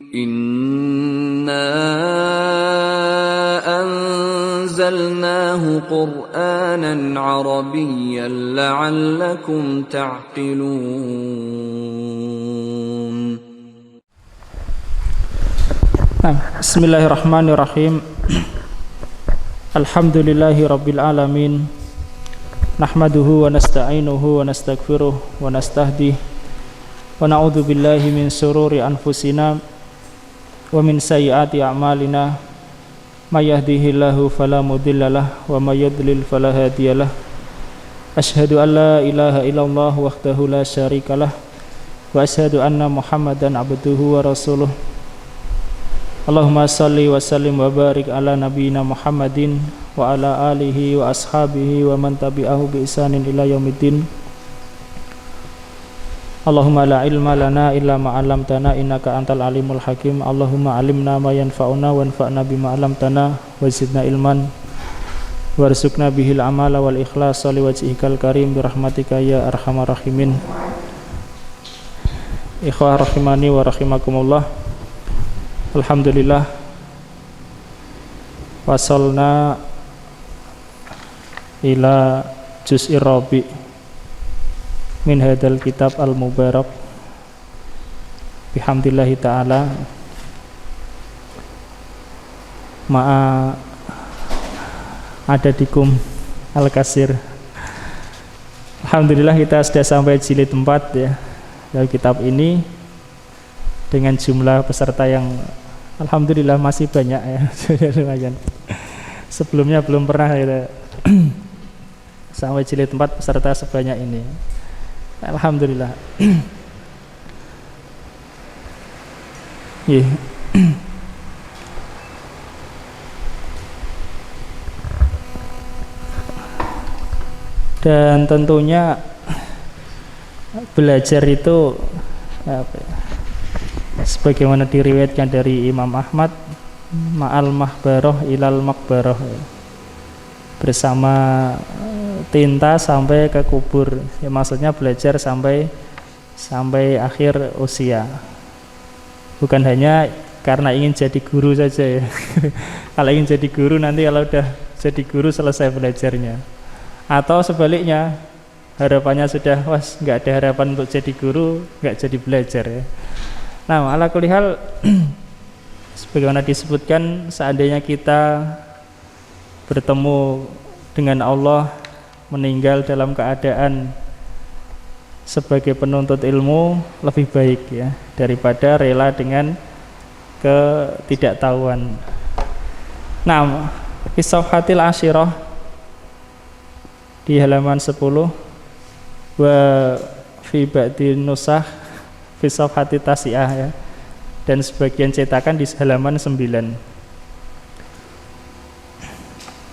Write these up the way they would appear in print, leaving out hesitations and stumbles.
Inna anzalnahu Qur'anan Arabiyyan la'allakum ta'qilun. Bismillahirrahmanirrahim. Alhamdulillahi rabbil alamin. Nahmaduhu wa nasta'inuhu wa nastaghfiruh wa nastahdih wa na'udzu billahi min shururi anfusina wa min sayyiati a'malina. May yahdihillahu fala mudhillalah wa may yudlil fala hadiyalah. Asyhadu an la ilaha illallah wahdahu la syarikalah wa asyhadu anna Muhammadan abduhu wa rasuluh. Allahumma salli wa sallim wa barik ala nabiyyina Muhammadin wa ala alihi wa ashabihi wa man tabi'ahu bi ihsanin ila yaumiddin. Allahumma la ilma lana illa ma 'allamtana innaka antal alimul hakim. Allahumma 'allimna ma yanfa'una wanfa'na bima 'allamtana wa zidna ilman warzuqna bihil amala wal ikhlasa liwajhikal karim bi rahmatika ya arhamar rahimin. Ikhwah rahimani wa rahimakumullah. Alhamdulillah wasalna ila juz'ir rabi' min hadal kitab al-mubarak bihamdillahi ta'ala ma'a adadikum al-kasir. Alhamdulillah kita sudah sampai jilid 4 ya dari kitab ini dengan jumlah peserta yang alhamdulillah masih banyak ya. Lumayan. Sebelumnya belum pernah ya sampai jilid 4 peserta sebanyak ini. Alhamdulillah. Yeah. Dan tentunya belajar itu apa ya, sebagaimana diriwayatkan dari Imam Ahmad, ma'al mahbaroh ilal makbaroh, bersama tinta sampai ke kubur ya, maksudnya belajar sampai akhir usia, bukan hanya karena ingin jadi guru saja ya. Kalau ingin jadi guru nanti kalau udah jadi guru selesai belajarnya, atau sebaliknya harapannya sudah nggak ada harapan untuk jadi guru, nggak jadi belajar ya. Nah, ala kulli hal sebagaimana disebutkan, seandainya kita bertemu dengan Allah, meninggal dalam keadaan sebagai penuntut ilmu, lebih baik ya daripada rela dengan ketidaktahuan. Nah, fi safhatil asyirah di halaman 10 wa fi ba'di nusakh fi safhati tasi'ah ya, dan sebagian cetakan di halaman 9.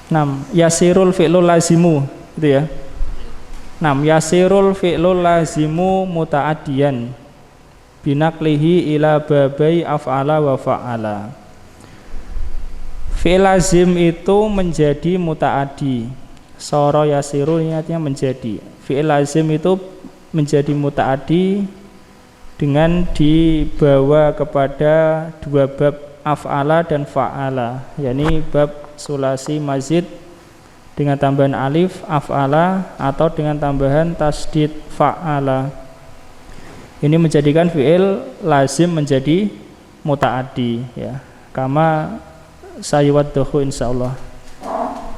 6. Yasirul fi'lul lazimu itu ya. 6. Yasirul fi'lul lazimu muta'addiyan binaqlihi ila babai af'ala wa fa'ala. Fi'il lazim itu menjadi muta'addi. Soro yasiru niatnya menjadi. Fi'il lazim itu menjadi muta'addi dengan dibawa kepada dua bab, af'ala dan fa'ala, yakni bab sulasi mazid dengan tambahan alif af'ala atau dengan tambahan tasdid fa'ala. Ini menjadikan fi'il lazim menjadi muta'addi ya, kama sayuwadduhu insyaallah,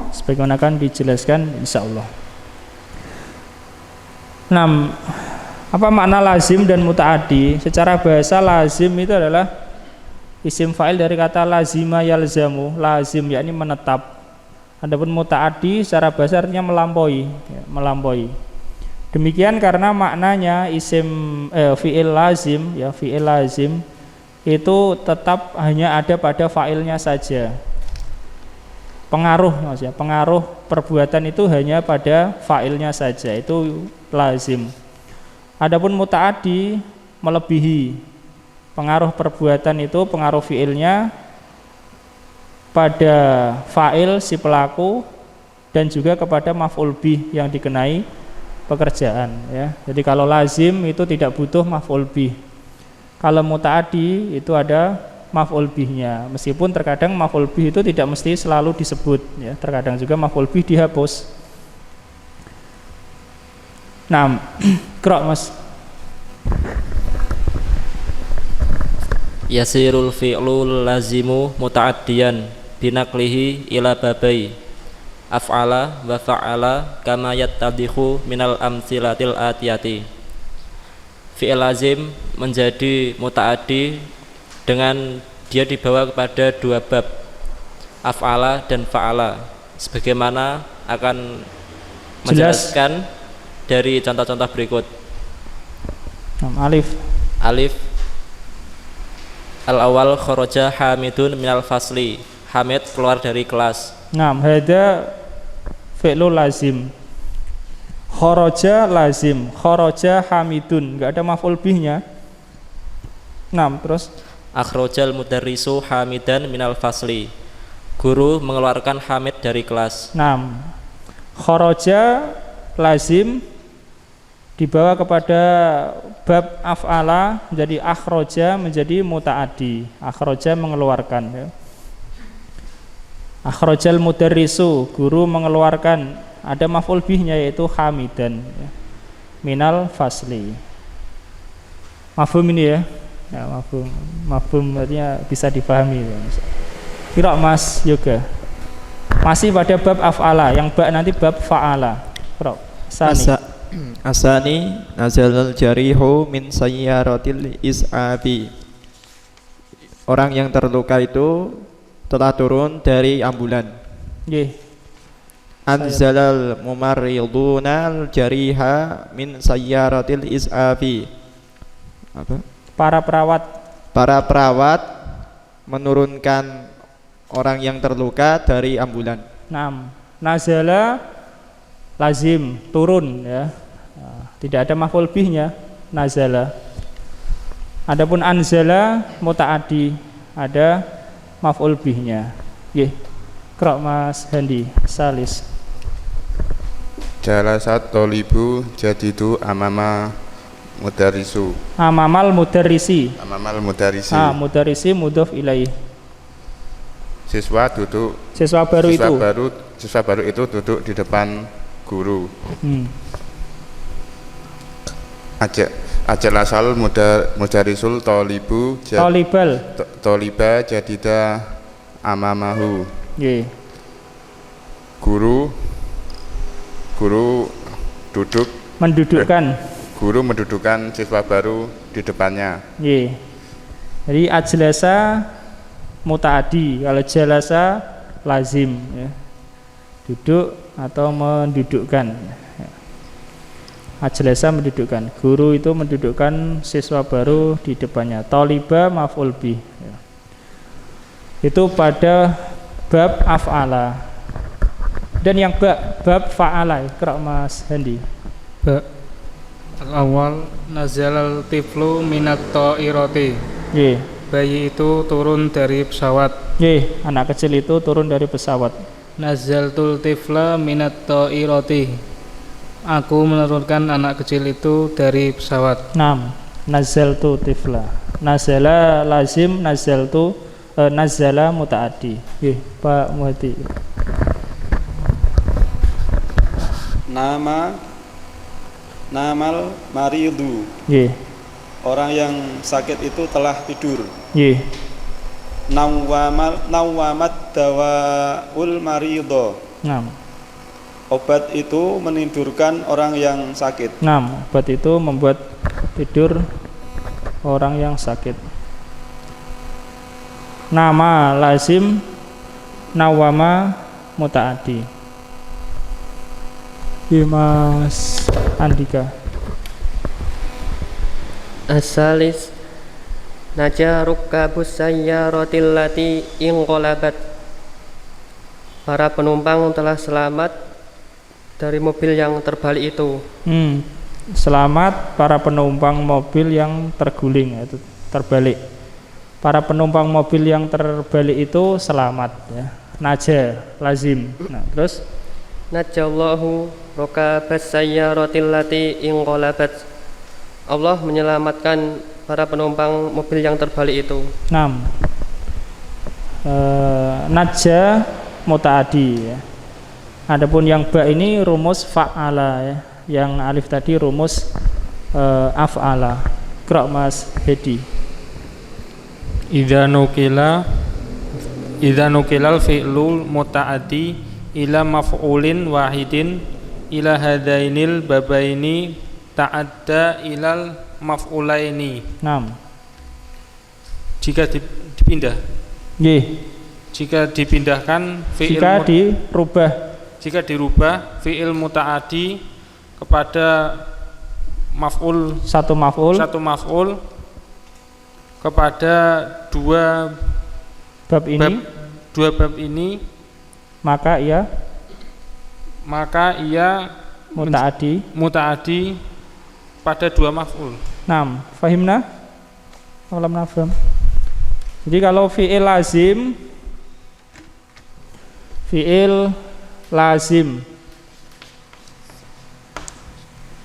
sebagaimana akan dijelaskan insyaallah. 6. Apa makna lazim dan muta'addi? Secara bahasa lazim itu adalah isim fa'il dari kata lazima yalzamu, lazim yakni menetap. Adapun muta'addi secara bahasa artinya melampaui ya, melampaui. Demikian karena maknanya isim fi'il lazim ya, fi'il lazim itu tetap hanya ada pada fa'ilnya saja. Pengaruh maksudnya, pengaruh perbuatan itu hanya pada fa'ilnya saja, itu lazim. Adapun muta'addi melebihi. Pengaruh perbuatan itu, pengaruh fi'ilnya pada fa'il si pelaku dan juga kepada maf'ul bih yang dikenai pekerjaan ya. Jadi kalau lazim itu tidak butuh maf'ul bih. Kalau muta'addi itu ada maf'ul bihnya. Meskipun terkadang maf'ul bih itu tidak mesti selalu disebut ya, terkadang juga maf'ul bih dihapus. Nah, Qra' Mas. Yasirul fi'lul lazimu muta'addiyan binaqlihi ila babai af'ala wa fa'ala kama yattadhihu minal amtsilatil atiyati. Fi'il lazim menjadi muta'addi dengan dia dibawa kepada dua bab, af'ala dan fa'ala, sebagaimana akan menjelaskan dari contoh-contoh berikut. Alif. Al-awwal kharaja Hamidun minal fasli. Hamid keluar dari kelas. Hada fi'lul lazim. Kharaja lazim, kharaja Hamidun, enggak ada maf'ul bihnya. Terus Akhrajal mudarrisu Hamidan minal fasli. Guru mengeluarkan Hamid dari kelas. Kharaja lazim dibawa kepada bab af'ala menjadi akhraja, menjadi muta'addi. Akhraja mengeluarkan ya. Akhrajal mudarrisu, guru mengeluarkan, ada maf'ul bihnya yaitu Hamidan ya. Minal fasli. Mafhum ini ya. Ya, mafhum artinya bisa dipahami ya. Kira Mas Yoga. Masih pada bab af'ala, yang bab nanti bab fa'ala. Kira Sani. Asani nazalal jarihu min sayyaratil is'abi. Orang yang terluka itu telah turun dari ambulan. Nggih. Anzalal mumarridunal jariha min sayyaratil is'abi. Apa? Para perawat menurunkan orang yang terluka dari ambulan. Nazala lazim, turun ya. Tidak ada maf'ul bihnya, nazala. Adapun anzala muta'addi, ada maf'ul bihnya. Nggih. Qra' Mas Handi Salis. Jalasat tolibu jadidu amama mudarrisu. Amamal mudarrisi. Mudarrisi mudhof ilaih. Siswa baru itu duduk di depan guru. Ajal asal mudarrisul tolibu toliba jadida amamahu. Guru duduk mendudukkan siswa baru di depannya. Jadi ajlasa muta'addi, kalau jalasa lazim ya. Duduk atau mendudukkan. Ajlasa mendudukkan, guru itu mendudukkan siswa baru di depannya. Toliba maf'ul bih ya. Itu pada bab af'ala. Dan yang bab fa'ala, Qra' Mas Handi. Al-awwal nazalal tiflu minat ta'irati. Bayi itu turun dari pesawat. Anak kecil itu turun dari pesawat. Nazaltul tifla minat ta'irati. Aku menurunkan anak kecil itu dari pesawat. Nazaltu tifla. Nazala lazim, nazala muta'addi. Pak Muhadi. Namal maridu. Orang yang sakit itu telah tidur. Nawamat dawaul marido. Obat itu menidurkan orang yang sakit. Obat itu membuat tidur orang yang sakit. Nama lazim, nawama muta'addi. Mas Andika. Asalis naja rukabus sayyaratil lati inqalabat. Para penumpang telah selamat dari mobil yang terbalik itu. Selamat para penumpang mobil yang terguling atau terbalik. Para penumpang mobil yang terbalik itu selamat ya. Naja lazim. Terus najallahu rukabas sayyaratil lati inqalabat. Allah menyelamatkan para penumpang mobil yang terbalik itu. najja mutaaddi ya. Adapun yang ba ini rumus fa'ala ya. Yang alif tadi rumus af'ala. Qra' Mas Hedi. Idza nukilal fi'lul muta'addi ila maf'ulin wahidin ila hadainil babaini ta'adda ilal maf'ulaini. Naam. Jika dipindah. Nggih. Jika dipindahkan fi'il jika dirubah fi'il muta'addi kepada satu maf'ul kepada dua bab ini maka ia muta'addi pada dua maf'ul. Naam, fahimna? Alam nafham. Jadi kalau fi'il lazim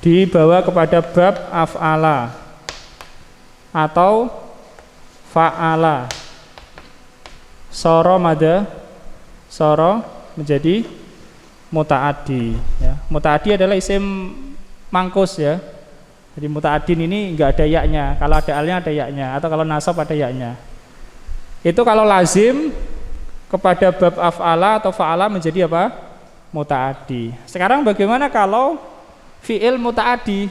dibawa kepada bab af'ala atau fa'ala, soro menjadi muta'addi ya. Muta'addi adalah isim mangkus ya. Jadi muta'addin ini enggak ada yaknya, kalau ada alnya ada yaknya, atau kalau nasab ada yaknya. Itu kalau lazim kepada bab af'ala atau fa'ala menjadi apa? Muta'addi. Sekarang bagaimana kalau fi'il muta'addi?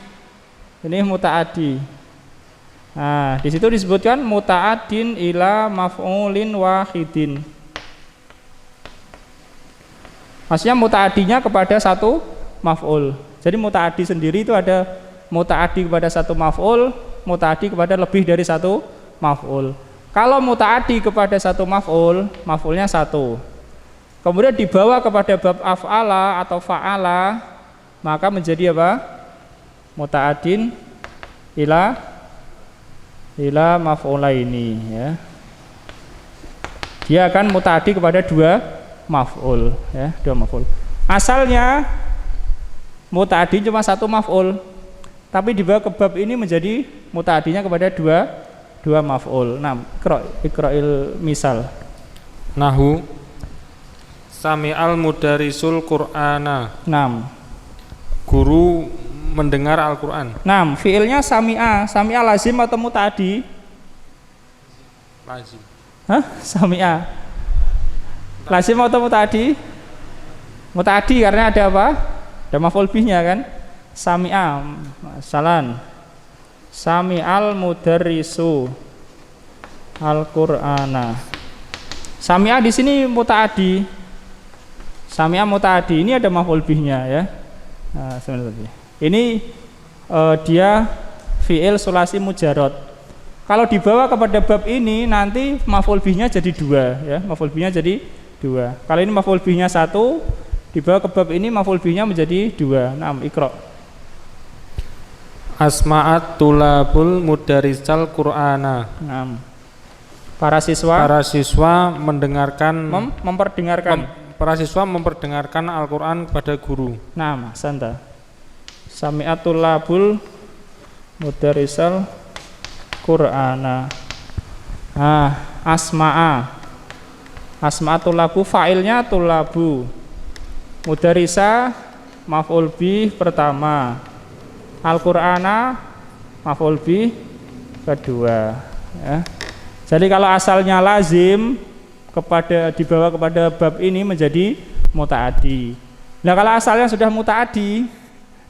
Ini muta'addi. Nah, di situ disebutkan muta'addin ila maf'ulin wahidin. Maksudnya muta'addinya kepada satu maf'ul. Jadi muta'addi sendiri itu ada muta'addi kepada satu maf'ul, muta'addi kepada lebih dari satu maf'ul. Kalau muta'addi kepada satu maf'ul, maf'ulnya satu, kemudian dibawa kepada bab af'ala atau fa'ala, maka menjadi apa? Muta'addin ila maf'ulaini ya. Dia akan muta'addi kepada dua maf'ul ya, dua maf'ul. Asalnya muta'addi cuma satu maf'ul, tapi dibawa ke bab ini menjadi muta'addinya kepada dua maf'ul. Nah, ikra'il misal. Nahu sami'al mudarisul Qur'ana. Naam. Guru mendengar Al-Qur'an. Naam, fi'ilnya sami'a. Sami'a lazim atau muta'addi? Lazim. Hah? Sami'a. Lazim atau muta'addi? Muta'addi karena ada apa? Ada maf'ul bihnya kan? Sami'a. Salan. Sami'al mudarrisu Al-Qur'ana. Sami'a di sini muta'addi. Sami'a muta'addi, ini ada maf'ul bihnya ya. Nah, sebenarnya. Ini dia fi'il sulasi mujarrad. Kalau dibawa kepada bab ini nanti maf'ul bihnya jadi dua ya, maf'ul bihnya jadi dua. Kalau ini maf'ul bihnya satu, dibawa ke bab ini maf'ul bihnya menjadi dua. Nah, iqra'. Asma'at tulabul mudarisal Qur'ana. Nah, para siswa mendengarkan para siswa memperdengarkan Al-Qur'an kepada guru. Nah, santa. Sami'at tulabul mudarisal Qur'ana. Asma'a tulabu, fa'ilnya tulabu, mudarisa maf'ul bih pertama, Al-Qur'ana maf'ul bih kedua ya. Jadi kalau asalnya lazim dibawa kepada bab ini menjadi muta'addi. Nah, kalau asalnya sudah muta'addi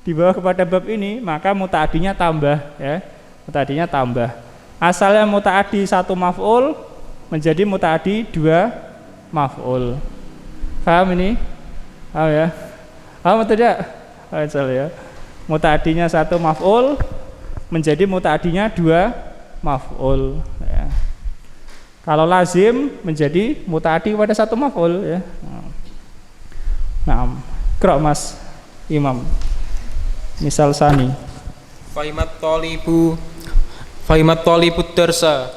dibawa kepada bab ini, maka muta'addinya tambah ya. Muta'addinya tambah. Asalnya muta'addi satu maf'ul menjadi muta'addi dua maf'ul. Paham ini? Paham ya? Paham atau tidak? Paham ya. Muta'addinya satu maf'ul menjadi muta'addinya dua maf'ul ya. Kalau lazim menjadi muta'addi kepada satu maf'ul ya. Nah, Qra' Mas Imam. Misal sani. Fahimat tolibu darsa.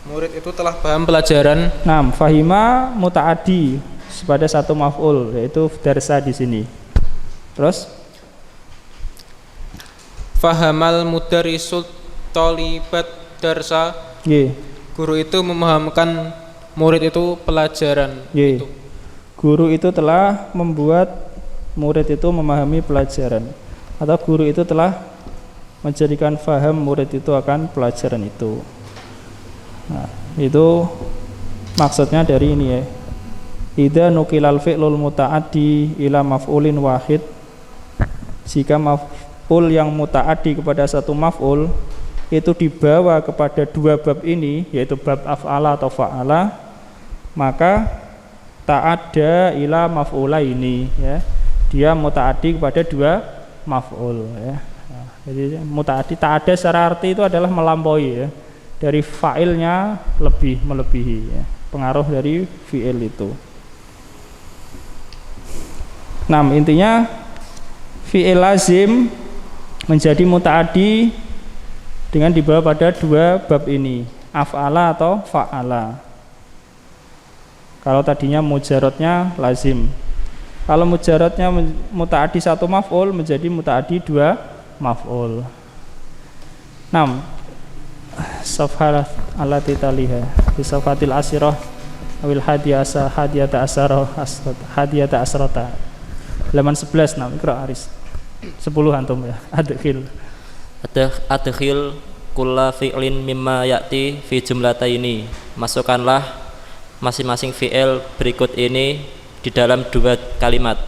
Murid itu telah paham pelajaran. Nah, fahima muta'addi pada satu maf'ul yaitu darsa di sini. Terus fahamal mudarrisul tolibat darsa. Nggih. Guru itu memahamkan murid itu pelajaran. Itu. Guru itu telah membuat murid itu memahami pelajaran, atau guru itu telah menjadikan faham murid itu akan pelajaran itu. Nah, itu maksudnya dari ini ya. Idza nuqilal fi'lul muta'addi ila maf'ulin wahid, jika maf'ul yang muta'addi kepada satu maf'ul itu dibawa kepada dua bab ini, yaitu bab af'ala atau fa'ala, maka ta'adda ila maf'ula ini ya. Dia muta'addi kepada dua maf'ul ya. Nah, jadi muta'addi, ta'adda secara arti itu adalah melampaui ya. Dari fa'ilnya lebih melebihi ya. Pengaruh dari fi'il itu. Nah, intinya fi'il lazim menjadi muta'addi dengan dibawa pada dua bab ini, af'ala atau fa'ala. Kalau tadinya mujarrodnya lazim, kalau mujarrodnya muta'addi satu maf'ul menjadi muta'addi dua maf'ul. 6. Safhalah allati taliha bi safatil asirah awil hadiyata asrata. Halaman 11. Nah, Iqra Aris. 10 antum ya. Adkhil kulla fi'lin mimma ya'ti fi jumlataini. Masukkanlah masing-masing fi'il berikut ini di dalam dua kalimat.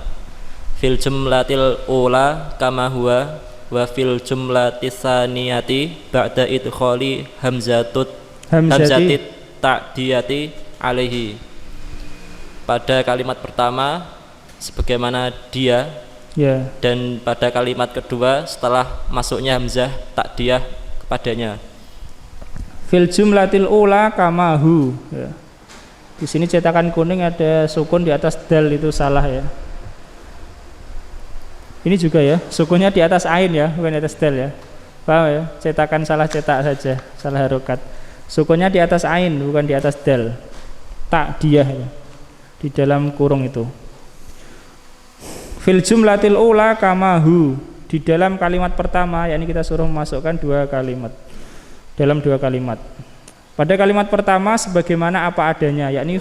Fil jumlatil ula kama huwa wa fil jumlatis saniyati ba'da idkhali hamzatit ta'diyati alaihi. Pada kalimat pertama sebagaimana dia dan pada kalimat kedua setelah masuknya hamzah ta'diyah kepadanya. Fil jumlatil ula kama hu ya. Di sini cetakan kuning ada sukun di atas dal, itu salah ya. Ini juga ya, sukunnya di atas ain ya, bukan di atas dal ya. Paham ya? Cetakan salah cetak saja, salah harokat. Sukunnya di atas ain, bukan di atas dal. Ta'diyah ya, di dalam kurung itu. Fil jumlatil ula kamahu, di dalam kalimat pertama, yakni kita suruh memasukkan dua kalimat. Dalam dua kalimat. Pada kalimat pertama sebagaimana apa adanya, yakni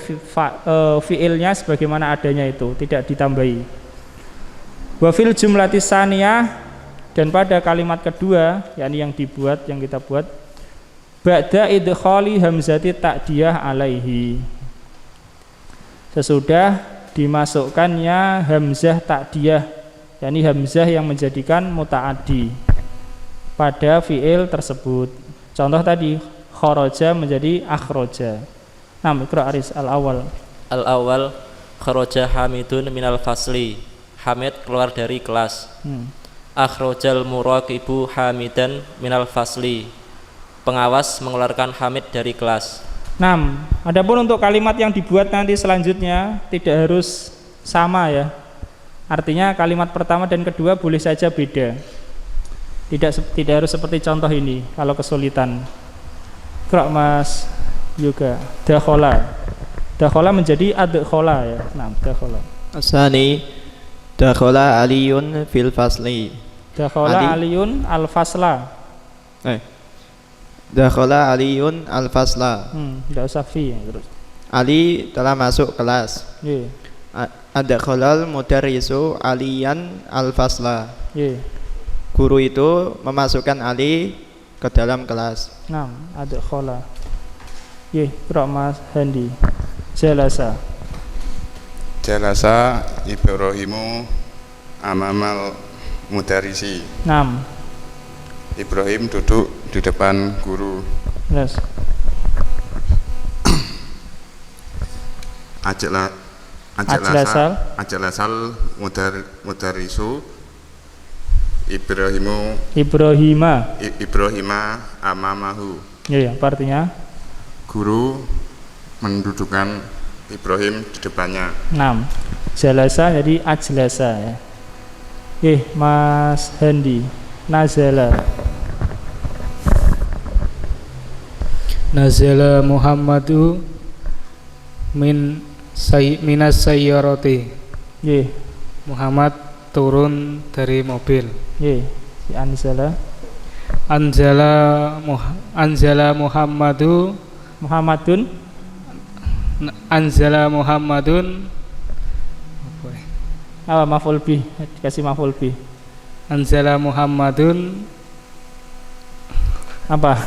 fiilnya sebagaimana adanya itu, tidak ditambahi. Wa fil jumlatis saniyah, dan pada kalimat kedua, yakni yang dibuat, yang kita buat, ba'da idkhali hamzati ta'diyah alaihi, sesudah dimasukkannya hamzah ta'diyah, yakni hamzah yang menjadikan muta'addi pada fiil tersebut. Contoh tadi kharaja menjadi akhraja. Nah, Iqra Aris al-awwal. Al-awwal kharaja Hamidun minal fasli. Hamid keluar dari kelas. Akhrajal muraqibu Hamidan minal fasli. Pengawas mengeluarkan Hamid dari kelas. 6. Adapun untuk kalimat yang dibuat nanti selanjutnya tidak harus sama ya. Artinya kalimat pertama dan kedua boleh saja beda. Tidak harus seperti contoh ini kalau kesulitan. Iqra Mas Yoga. Dakhala menjadi adkhala ya. Nah, dakhala. Asani dakhala Aliyun fil fasli. Dakhala Aliyun al-fasla. Dakhala Aliyun al-fasla. Enggak usah fi ya, terus. Ali telah masuk kelas. Nggih. Adkhalal mudarrisu Aliyan al-fasla. Nggih. Guru itu memasukkan Ali ke dalam kelas. 6. Adkhala. Nggih, Iqra Mas Handi. Jalasa Ibrahimu amamal mudarrisi. 6. Ibrahim duduk di depan guru. Yes. Ajalasal mudarrisu Ibrahima amamahu. Ya, apa artinya? Guru mendudukkan Ibrahim di depannya. 6. Jalasa jadi ajlasa ya. Mas Handi. Nazala Muhammadu minas sayyarati. Muhammad turun dari mobil. Si Anzala Muhammadun Anzala Muhammadun Apa maf'ul bih? Dikasih maf'ul bih. Anzala Muhammadun Apa?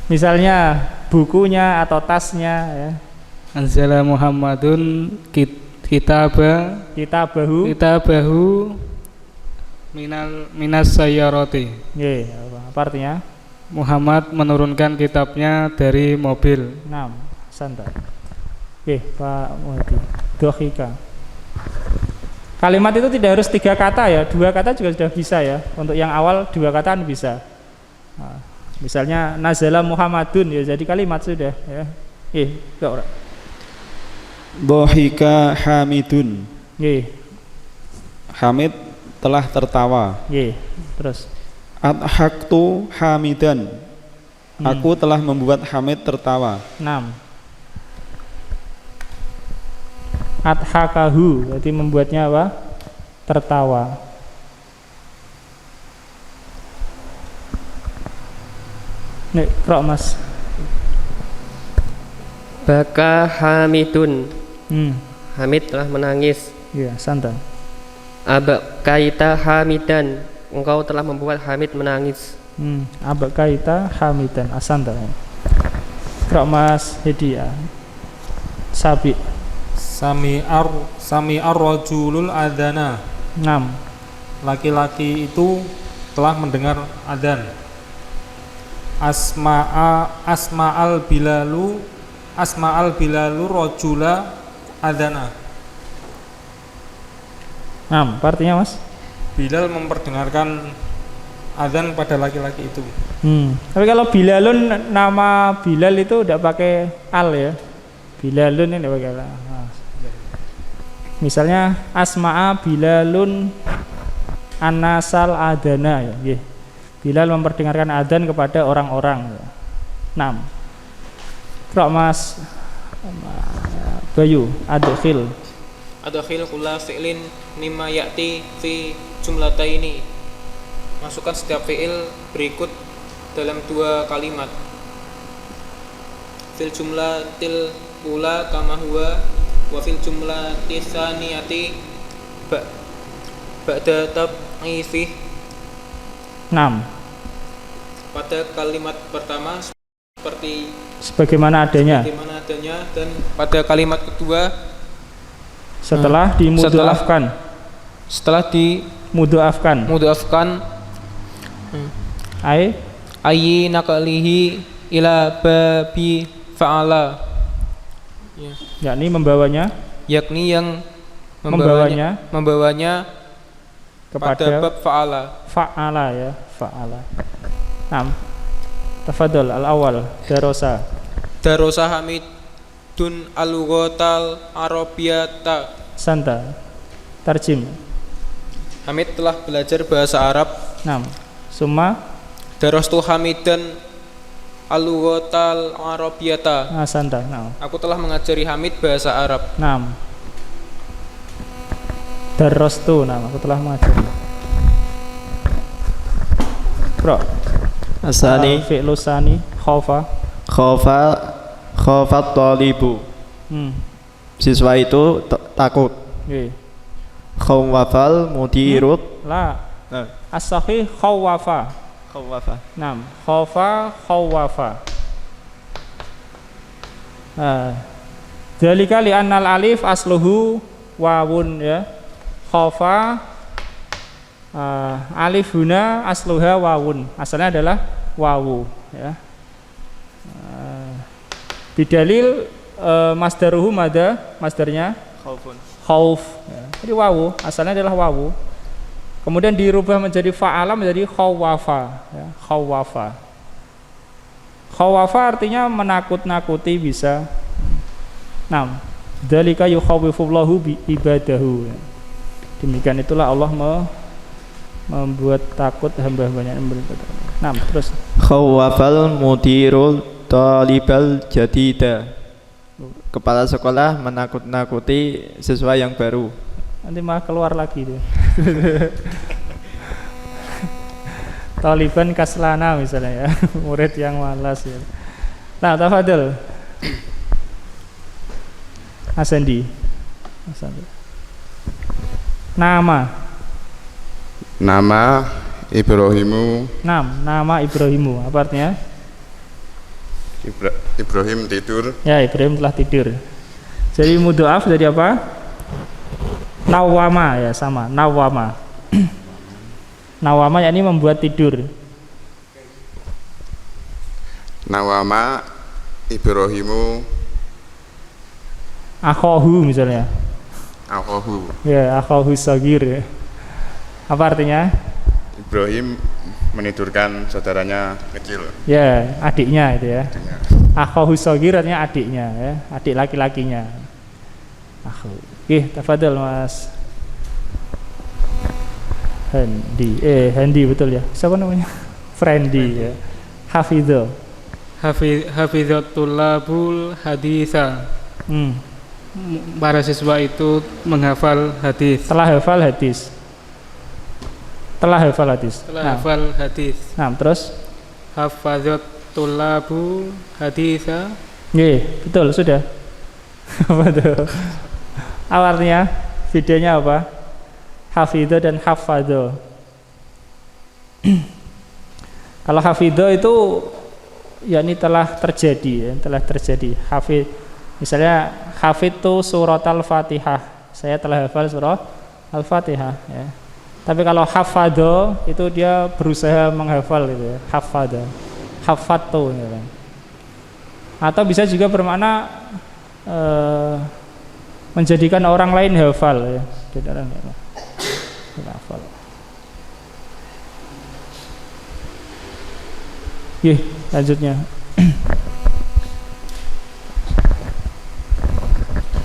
Misalnya bukunya atau tasnya ya. Anzala Muhammadun kitabahu minas sayyarati. Nggih, apa artinya? Muhammad menurunkan kitabnya dari mobil. Naam, santai. Oke, Pak Muhadi. Dohika. Kalimat itu tidak harus 3 kata ya, 2 kata juga sudah bisa ya. Untuk yang awal 2 kata kan bisa. Nah, misalnya nazala Muhammadun ya jadi kalimat sudah ya. Enggak ora. Dohika Hamidun. Nggih. Hamid telah tertawa. Nggih. Terus Adhaktu Hamidan. Aku telah membuat Hamid tertawa. 6. Adhakahu berarti membuatnya apa? Tertawa. Nek krok Mas. Baka Hamidun. Hamid telah menangis. Iya, santai. Abakaita Hamidan. Engkau telah membuat Hamid menangis. Abakaita Hamidan. Asanta. Krok Mas Hedia. Sabi. Sami'ar rajulul adana. 6. Laki-laki itu telah mendengar adzan. Asma'al bilalu rajula adana. 6. Artinya Mas? Bilal memperdengarkan adzan pada laki-laki itu. Tapi kalau Bilalun, nama Bilal itu tidak pakai al ya. Bilalun ini pakai al. Misalnya asma'a Bilalun anasal adana ya. Bilal memperdengarkan adzan kepada orang-orang. 6. Krok Mas Bayu, adkhil kulla fi'lin mimma ya'ti fi jumlataini. Masukkan setiap fi'il berikut dalam 2 kalimat. Fil jumlatil ula kama huwa wa fil jumlatis tsaniyati ba'da tab'ifih. 6. Pada kalimat pertama seperti sebagaimana adanya dan pada kalimat kedua setelah dimudha'afkan. Ayyi naqlihi ila babi fa'ala. Yakni membawanya membawanya kepada bab fa'ala ya, fa'ala. 6. Tafadhol al-awwal darosa Hamidun al-lughatal arabiyata. Santa. Tarjim. Hamid telah belajar bahasa Arab. 6. Summa Darastu Hamidan al-lughatal arabiyata. Santa. 6. Aku telah mengajari Hamid bahasa Arab. 6. Darastu. Aku telah mengajari. Bro. Asani fi'lusani khafat talibu. Siswa itu takut. Khawafal mudirut. As-sahih khawafa. 6. Khawafa. Dzalika li annal alif asluhu wawun ya. Khafa alif huna asluha wawun. Asalnya adalah wawu ya. Bidalil masdaruhu mada, masdarnya khauf ya. Jadi wawu, asalnya adalah wawu. Kemudian dirubah menjadi fa'ala menjadi khawafa ya. Khawafa artinya menakut-nakuti bisa. 6. Dzalika yukhawwifullahu bi ibadahu ya. Demikian itulah Allah membuat takut hamba-hambanya. 6. Terus khawafal mudirul talibal jadida. Kepala sekolah menakut-nakuti siswa yang baru. Nanti malah keluar lagi tuh. Taliban kaslana misalnya ya. Murid yang malas ya. Nah, tafadhol. Asandi. Nama Ibrahimu. Nama Ibrahimu. Apa artinya? Ibrahim tidur. Ya, Ibrahim telah tidur. Jadi mudhoaf dari apa? Nawama, ya sama. Nawama. Nawama yakni membuat tidur. Nawama Ibrahimu Akhohu misalnya. akhohu. Ya, akhohu sagir. Ya. Apa artinya? Ibrahim menidurkan saudaranya kecil. Ya, adiknya itu ya. Adiknya. Akhohu sagir artinya adiknya ya, adik laki-lakinya. Akhu. Tafadhol Mas Handi betul ya. Siapa namanya? Friendly ya. Hafidho. Hafidhatulabul haditha. Para siswa itu menghafal hadis. Telah hafal hadis. Hafal hadis. Nah, terus Hafadhatulabu haditha. Betul sudah. Apa tuh? Awalnya videonya apa? Hafidho dan hafadho. Kalau hafidho itu yakni telah terjadi. Misalnya hafidtu surat al-Fatihah. Saya telah hafal surat al-Fatihah ya. Tapi kalau hafadho itu dia berusaha menghafal gitu ya. Hafadtu gitu. Atau bisa juga bermakna menjadikan orang lain hafal ya. Hafal. Lanjutnya.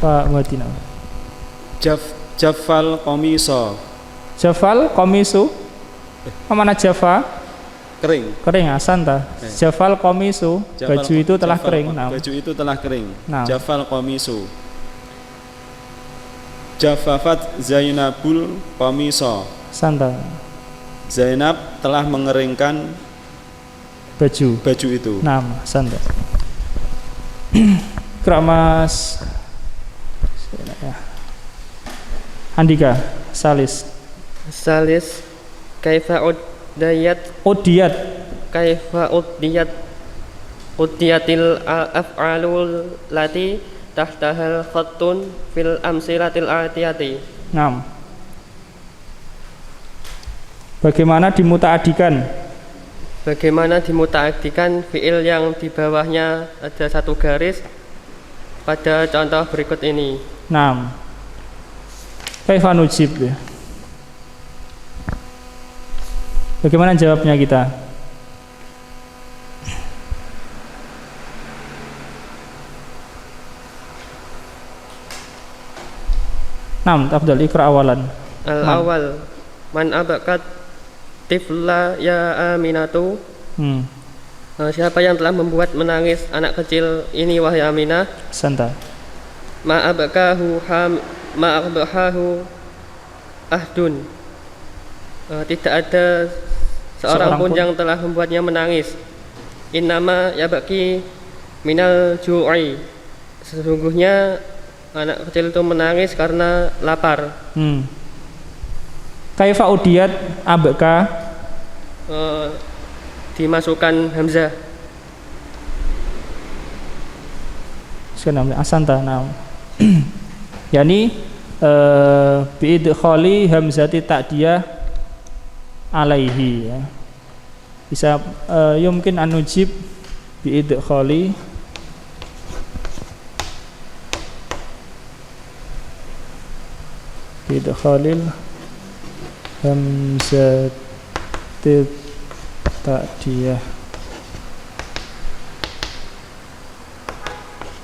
Pak Muhatina. Jafal komiso. Jafal komisu. Mana Jafa? Kering asanta. Jafal komisu. Baju itu telah kering. Baju itu telah kering. Jafal komisu. Jafafat Zainabul komiso. Santa. Zainab telah mengeringkan baju itu. Santa. Kramas Andika Salis kaifa udiyat udiyatil af'alul lati tahtahal khattun fil amsilatil atiyati. Bagaimana dimutaadikan fi'il yang di bawahnya ada satu garis pada contoh berikut ini. Kaifa nujib ya. Bagaimana jawabnya kita? Tafdhal ikra awalan. Al-awwal man abakat tifla ya Aminatu. Siapa yang telah membuat menangis anak kecil ini wahai Aminah? Santa. Ma'abakahu ahdun. Tidak ada seorang pun yang telah membuatnya menangis. Innama yabaki minal ju'i. Sesungguhnya anak kecil itu menangis karena lapar. Kaifa udiyat abka? Dimasukkan hamzah. Sekarang asanta yani biidkhali hamzati ta'diyah alaihi ya. Bisa yumkin an nujib biidkhalil hamzati ta'diyah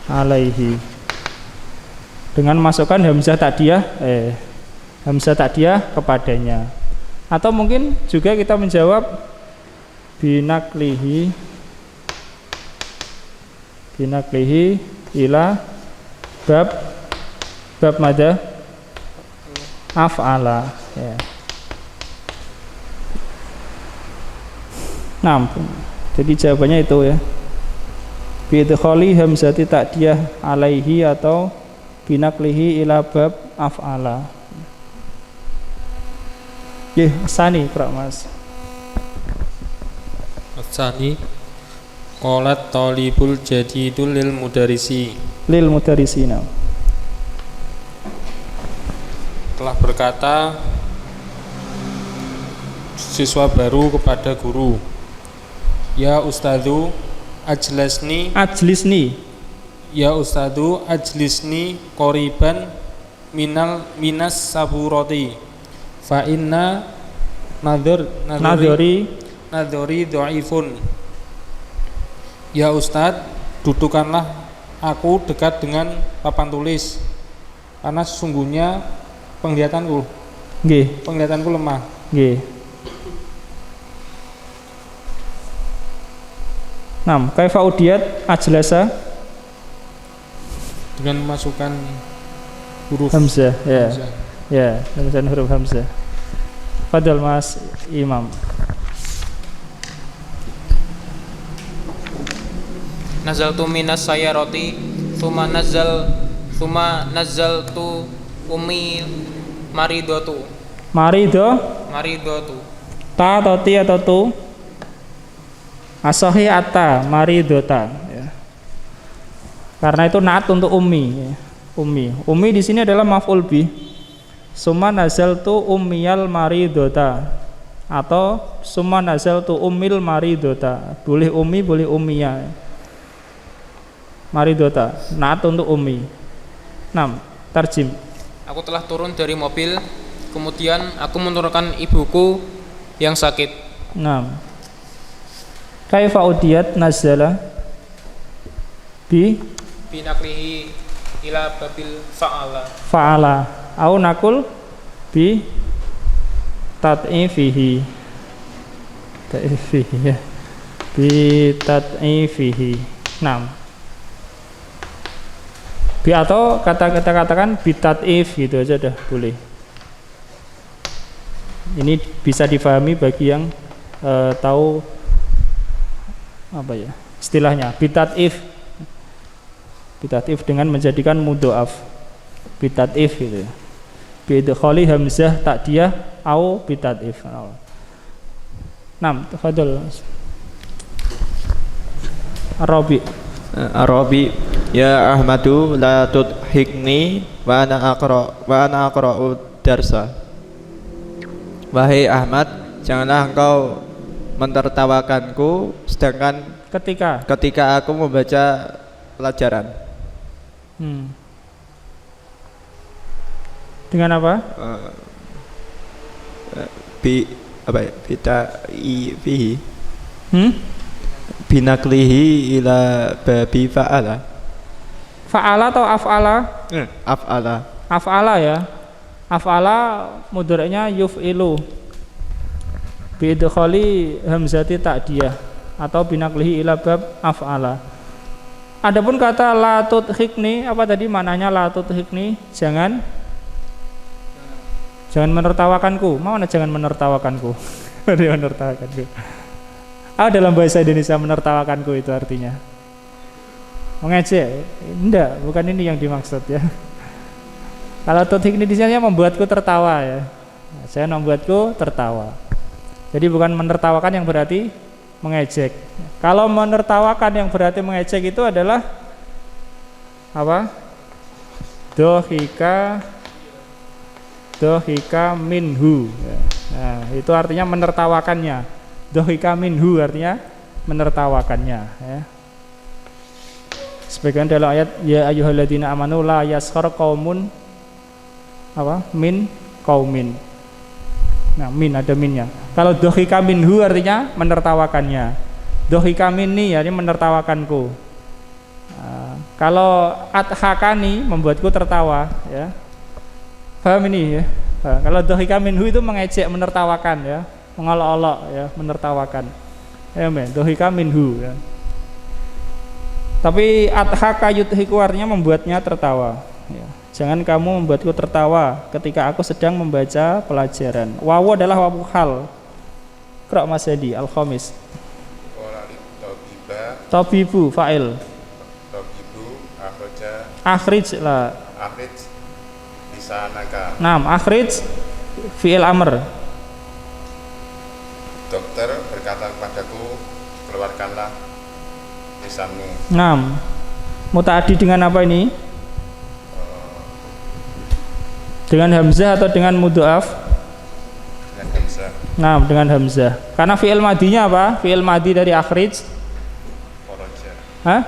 alaihi, dengan masukkan hamzah ta'diyah kepadanya. Atau mungkin juga kita menjawab binaklihi ila bab mada af'ala ya. Jadi jawabannya itu ya, biidkhali hamzati ta'diyah alaihi atau binaklihi ila bab af'ala. Nggih, sani Pak Mas. Asani qalat talibul jadidul lil mudarisi. Lil mudarisina. Telah berkata siswa baru kepada guru, ya ustadzu ajlisni ya ustadzu ajlisni qoriban minas saburati fa inna nadhari dhaifun. Ya ustadz, dudukkanlah aku dekat dengan papan tulis karena sesungguhnya penglihatanku lemah. Nggih. 6. Kaifa udiyat ajlasa dengan memasukkan huruf hamzah, ya. hamzah. Ya, dengan huruf hamzah. Fadal Mas Imam. Nazaltu minas sayarati Suma nazaltu ummi maridatu. Maridatu Ta atau ti atau tu? Asohi atta maridota, ya. Karena itu naat untuk ummi, ya. Ummi di sini adalah maf'ul bih. Summa nazaltu ummiyal maridota atau summa nazaltu ummil maridota. Boleh ummi, boleh ummiyah. Maridota, naat untuk ummi. 6. Tarjim. Aku telah turun dari mobil, kemudian aku menurunkan ibuku yang sakit. 6. Kaifa udiyat nazala binaklihi ila babil fa'ala au nakul bi tat'ifihi ya. Bi tat'ifihi. 6. Bi atau katakan bi tat'if gitu aja dah boleh. Ini bisa difahami bagi yang tahu apa ya istilahnya bitat'if dengan menjadikan mudhoaf bitat'if gitu ya, biidkhali hamzah ta'diyah au bitat'if. 6. Tafadhol Arabi ya Ahmadu la tudhikni wa ana aqra'u darsa. Wahai Ahmad, janganlah engkau mentertawakanku sedangkan ketika aku membaca pelajaran. Dengan apa? Fihi. Binaklihi ila babi fa'ala. Fa'ala atau af'ala? Af'ala. Af'ala ya. Af'ala mudhari'nya yuf'ilu biidkhali hamzati ta'diyah atau binaklihi ila bab af'ala. Adapun kata la tudhikni, apa tadi maknanya la tudhikni? Jangan menertawakanku. Mana jangan menertawakanku? Menertawakanku. Dalam bahasa Indonesia menertawakanku itu artinya mengejek. Enggak, bukan ini yang dimaksud ya. Kalau tudhikni di sini membuatku tertawa ya. Saya membuatku tertawa. Jadi bukan menertawakan yang berarti mengejek. Kalau menertawakan yang berarti mengejek itu adalah apa? Dohika minhu. Nah, itu artinya menertawakannya. Dohika minhu artinya menertawakannya. Ya. Sebagian dalam ayat ya ayyuhalladzina amanu la yaskhar qaumun apa? Min qaumin. Nah, min ada minnya. Kalau dohika minhu artinya menertawakannya. Dohika minni artinya menertawakanku. Kalau adhakani membuatku tertawa, ya. Paham ini ya? Kalau dohika minhu itu mengejek, menertawakan ya, mengolok-olok ya, menertawakan. Ya men, dohika minhu ya. Tapi adhaka yudhiku artinya membuatnya tertawa. Ya. Jangan kamu membuatku tertawa ketika aku sedang membaca pelajaran. Wawu adalah wawu hal. Qra' Mas Hadi al-khamis. Tabibu fa'il. Tabibu Akhrij lah. Akhrij lisanaka. Naam, akhrij fi'il amr. Dokter berkata kepadaku, keluarkanlah lisanmu. Naam. Mutaaddi dengan apa ini? Dengan hamzah atau dengan mudhaf? Dengan hamzah. Nah, dengan hamzah. Karena fi'il madinya apa? Fi'il madi dari akhrij.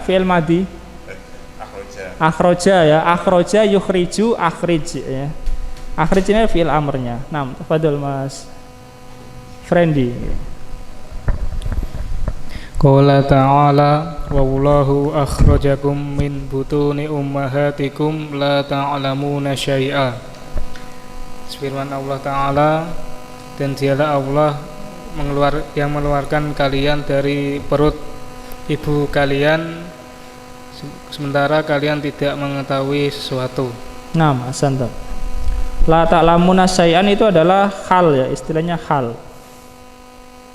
Fi'il madi. Akhroja ya. Akhroja yukhriju akhrij ya. Akhrij ini fi'il amrnya. Nah, tafadhol Mas Friendly. Qala ta'ala wallahu akhrajakum min butuni ummahatikum la ta'lamuna syai'a. Firman Allah Ta'ala, dan dialah Allah yang mengeluarkan kalian dari perut ibu kalian sementara kalian tidak mengetahui sesuatu. Nah, ahsanta. La ta'lamuna syai'an itu adalah hal ya, istilahnya hal.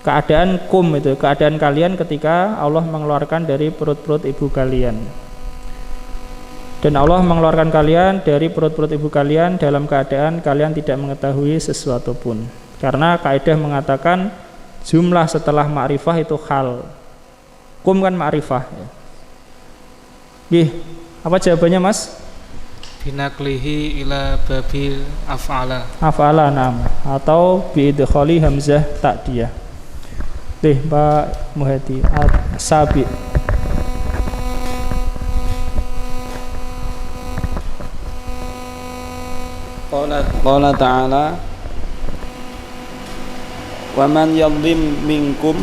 Keadaan itu, keadaan kalian ketika Allah mengeluarkan dari perut-perut ibu kalian. Dan Allah mengeluarkan kalian dari perut-perut ibu kalian dalam keadaan kalian tidak mengetahui sesuatu pun. Karena kaidah mengatakan jumlah setelah ma'rifah itu hal. Kum kan ma'rifah ya. Apa jawabannya Mas? Binaklihi ila babil af'ala. Af'ala nam atau biidkhali hamzah ta'diyah. Pak Muhadi Sabi. Qala ta'ala wa man yadhlim minkum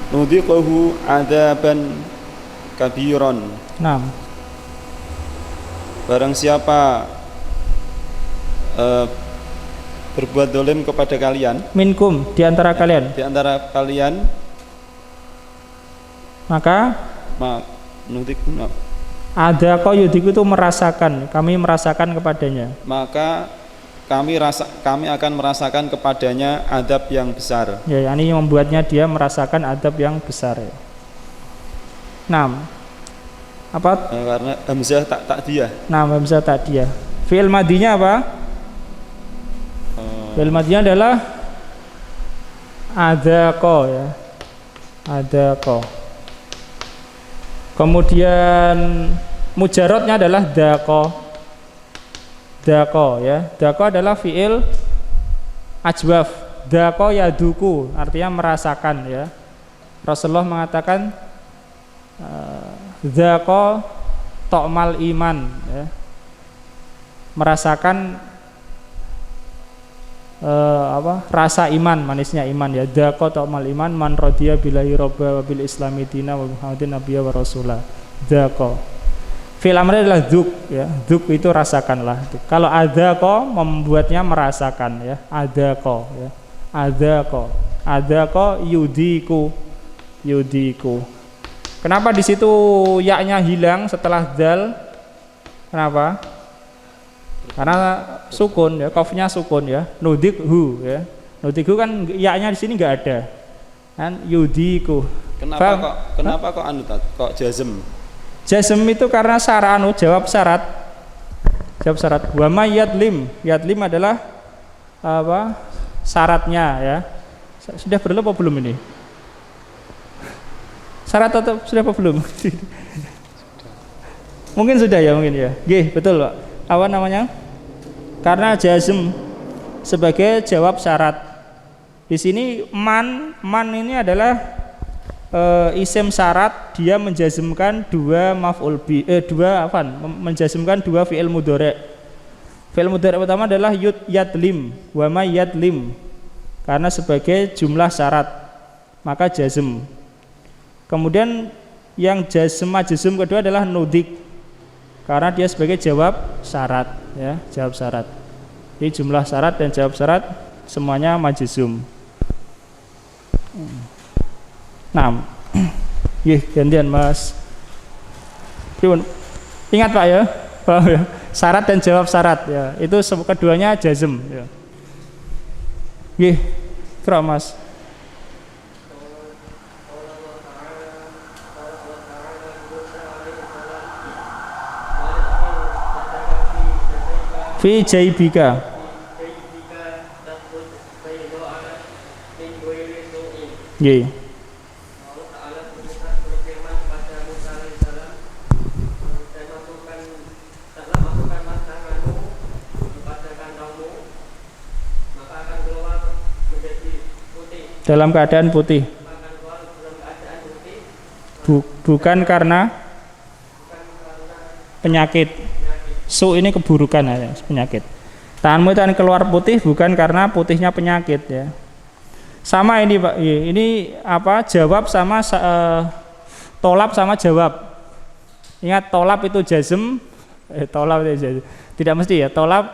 nudhiquhu adaban kabiran. Naam. Barang siapa berbuat dolim kepada kalian, minkum di antara kalian, maka nudhiquhu ada kau yudiku itu merasakan, kami merasakan kepadanya. Maka kami akan merasakan kepadanya adab yang besar. Ya, ini membuatnya dia merasakan adab yang besar. Ya. 6. Apa? Karena hamzah ta'diyah. Nah, hamzah ta'diyah. Fi'il madinya apa? Fi'il madinya adalah ada kau ya. Ada kau. Kemudian mujarrodnya adalah daqo ya. Daqo adalah fi'il ajwaf. Daqo yaduku artinya merasakan ya. Rasulullah mengatakan daqo to'mal iman ya. Merasakan rasa iman, manisnya iman ya. Daqo to'mal iman man radiya billahi robba wa bil islami dina wa muhammadin nabiyya wa rasulah. Daqo fi'il amr adalah dzuk ya. Dzuk itu rasakanlah. Kalau adaqo membuatnya merasakan ya. Adaqo ya. Adaqo yudiku. Kenapa di situ ya-nya hilang setelah dal? Kenapa? Karena sukun ya, qafnya sukun ya. Nudikhu ya. Nudikhu kan ya-nya di sini enggak ada. Kan yudiku. Kenapa kok kok jazm? Jazm itu karena jawab syarat. Wa may yadlim. Yadlim adalah apa? Syaratnya ya. Sudah berlalu apa belum ini? Syarat atau sudah apa belum? Mungkin sudah ya, mungkin ya. Betul, Pak. Apa namanya? Karena jazm sebagai jawab syarat. Di sini man ini adalah isim syarat, dia menjazmkan menjazmkan dua fi'il mudhari'. Fi'il mudhari' pertama adalah yadlim wa may yadlim. Karena sebagai jumlah syarat maka jazm. Kemudian yang majzum kedua adalah nudik. Karena dia sebagai jawab syarat ya, jawab syarat. Jadi jumlah syarat dan jawab syarat semuanya majzum. Nah, gantian Mas. Ingat Pak ya, syarat dan jawab syarat ya, itu keduanya jazm ya. Kira Mas. Fi jaibika. Nggih. Dalam keadaan putih. Bukan karena penyakit. Su ini keburukan ya, penyakit. Tanganmu itu akan keluar putih bukan karena putihnya penyakit ya. Sama ini Pak, ini apa? Jawab sama tolab sama jawab. Ingat tolab itu jazm, tolab itu jazm. Tidak mesti ya, tolab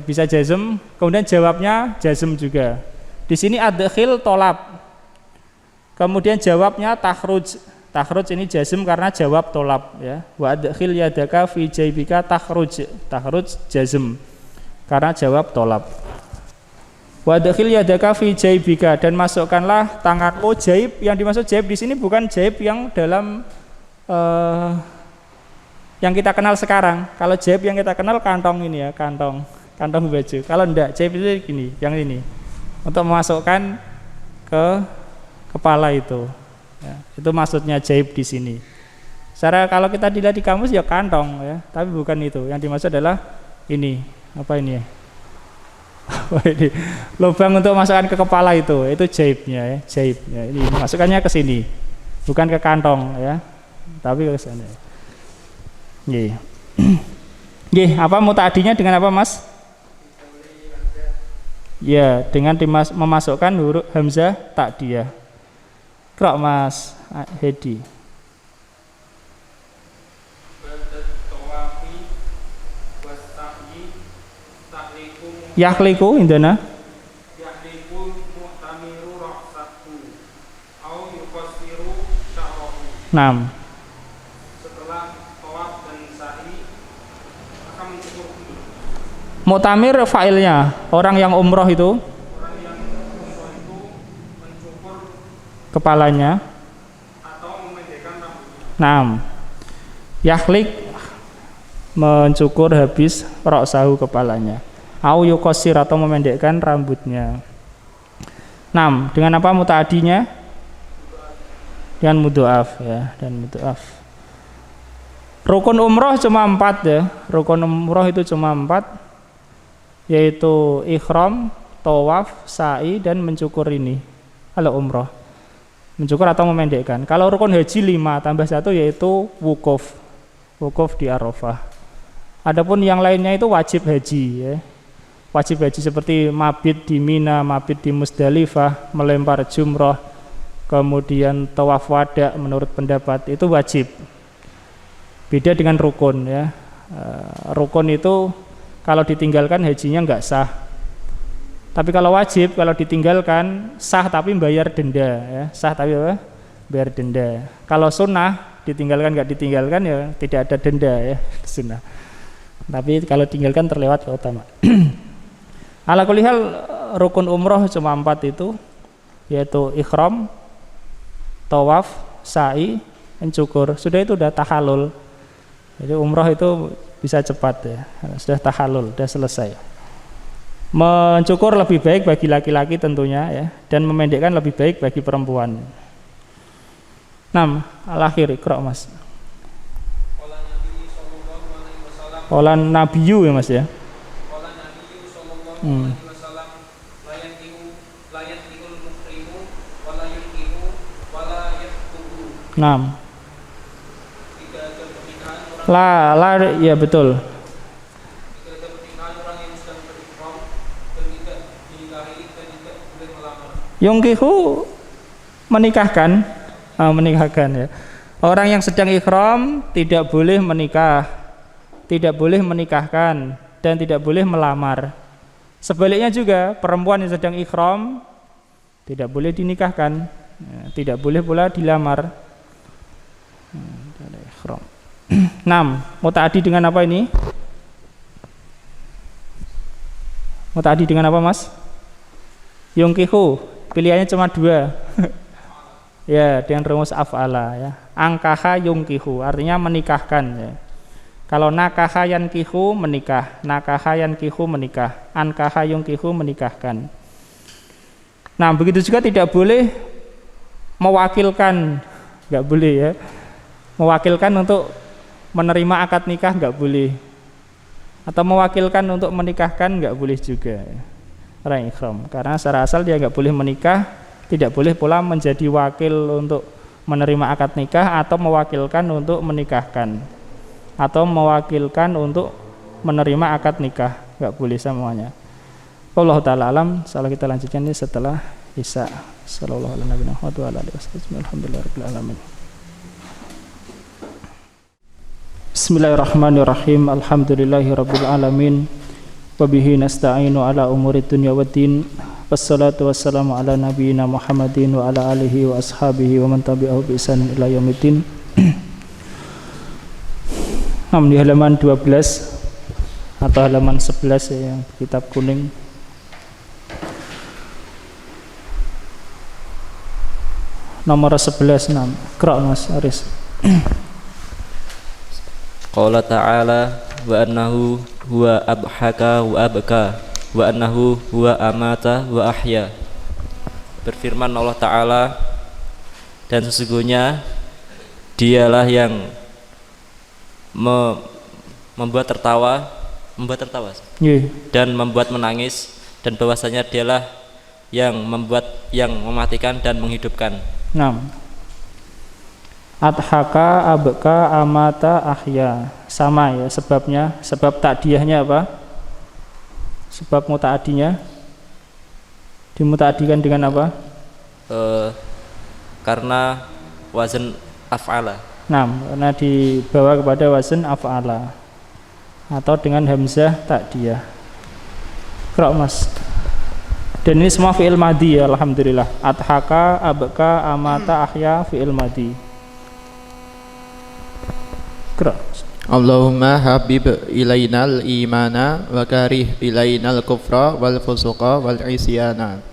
bisa jazm, kemudian jawabnya jazm juga. Di sini adkhil tolab, kemudian jawabnya takhruj. Takhruj ini jazm karena jawab tolab ya. Wa adkhil yadaka fi jaybika takhruj. Takhruj jazm karena jawab tolab. Wa adkhil yadaka fi jaybika, dan masukkanlah tanganmu. Jaib, yang dimaksud jaib di sini bukan jaib yang dalam yang kita kenal sekarang. Kalau jaib yang kita kenal kantong ini ya, kantong baju. Kalau enggak, jaib itu gini, yang ini. Untuk memasukkan ke kepala itu ya, itu maksudnya jaib di sini. Secara kalau kita dilihat di kamus ya kantong ya, tapi bukan itu. Yang dimaksud adalah ini, apa ini ya? Ini lubang untuk masukkan ke kepala itu jaibnya ya, jaib ya. Ini masukkannya ke sini, bukan ke kantong ya, tapi ke sana. Nggih. Nggih, apa muta'addinya dengan apa Mas? Ya, dengan memasukkan huruf hamzah ta'diyah. Krok Mas Hedi. Yahliku indana. Naam. Mu'tamir fa'ilnya, orang yang umroh itu mencukur kepalanya atau memendekkan rambutnya. Naam. Yahlik mencukur habis ra'sahu kepalanya. Au yuqassir atau memendekkan rambutnya. Naam, dengan apa muta'addinya? Dengan mudhoaf ya, dan mudhoaf. Rukun umroh cuma 4 ya. Rukun umroh itu cuma 4. Yaitu ikhram, tawaf, sa'i, dan mencukur ini. Kalau umroh mencukur atau memendekkan. Kalau rukun haji 5 tambah 1 yaitu wukuf. Wukuf di Arafah. Adapun yang lainnya itu wajib haji ya. Wajib haji seperti mabit di Mina, mabit di Musdalifah, melempar jumrah, kemudian tawaf wada menurut pendapat itu wajib. Beda dengan rukun ya. Rukun itu kalau ditinggalkan hajinya enggak sah. Tapi kalau wajib, kalau ditinggalkan sah tapi bayar denda ya. Sah tapi apa? Bayar denda. Kalau sunnah ditinggalkan enggak ditinggalkan ya tidak ada denda ya, sunnah. Tapi kalau tinggalkan terlewat keutamaan. Ala kulli hal rukun umroh cuma 4 itu, yaitu ikhram, tawaf, sa'i, mencukur. Sudah itu udah tahallul. Jadi umroh itu bisa cepat ya, sudah tahallul, sudah selesai. Mencukur lebih baik bagi laki-laki tentunya ya, dan memendekkan lebih baik bagi perempuan. 6. Al-akhir Iqra Mas. Qala Nabiyyu ya Mas ya. Qala Nabiyyu sallallahu alaihi wasallam la yantiqul muhrimu wa la yunqihu wa la yaqtubu. 6. La ya betul. Yungkihu menikahkan, menikahkan ya. Orang yang sedang ikhram tidak boleh menikah, tidak boleh menikahkan, dan tidak boleh melamar. Sebaliknya juga perempuan yang sedang ikhram tidak boleh dinikahkan, tidak boleh pula dilamar. Ikhram. 6. Muta'addi dengan apa ini? Muta'addi dengan apa Mas? Yungkihu. Pilihannya cuma 2. Ya, dengan rumus af'ala ya. Angkaha yungkihu artinya menikahkan ya. Kalau nakaha yankihu menikah, nakaha yankihu menikah, ankaha yunkihu menikahkan. Nah, begitu juga tidak boleh mewakilkan, nggak boleh ya. Mewakilkan untuk menerima akad nikah nggak boleh. Atau mewakilkan untuk menikahkan nggak boleh juga. Orang ikhram, karena secara asal dia nggak boleh menikah, tidak boleh pula menjadi wakil untuk menerima akad nikah atau mewakilkan untuk menikahkan atau mewakilkan untuk menerima akad nikah, nggak boleh semuanya. Wallahu ta'ala alam. Insyaallah kita lanjutkan ini setelah Isya. Sallallahu alaihi wasallam. Alhamdulillahirabbil alamin. Bismillahirrahmanirrahim. Alhamdulillahirabbil alamin. Wabihi nasta'inu ala umuri dunya waddin. Wassalatu wassalamu ala nabiyyina Muhammadin wa ala alihi wa ashabihi wa man tabi'ahu bi ihsanin ila yaumiddin. Di halaman 12 atau halaman 11 ya, yang kitab kuning. Nomor 11 6. Qra' Mas Aris. Qala ta'ala wa annahu huwa abhaka wa abka wa annahu huwa amata wa ahya. Berfirman Allah Ta'ala, dan sesungguhnya dialah yang membuat tertawa dan membuat menangis, dan bahwasanya dialah yang mematikan dan menghidupkan. 6. Adhaka, abka, amata, ahya. Sama ya sebabnya. Sebab takdiyahnya apa? Sebab mutaadinya dimutaadikan dengan apa? Karena wazan af'ala. Karena dibawa kepada wazan af'ala atau dengan hamzah takdiyah. Qra' Mas. Dan ini semua fi'il madhi ya, alhamdulillah. Adhaka, abka, amata, ahya, fi'il madhi. Allahumma habib ilainal imana wa karih ilainal kufra wal fusuqa wal isyana.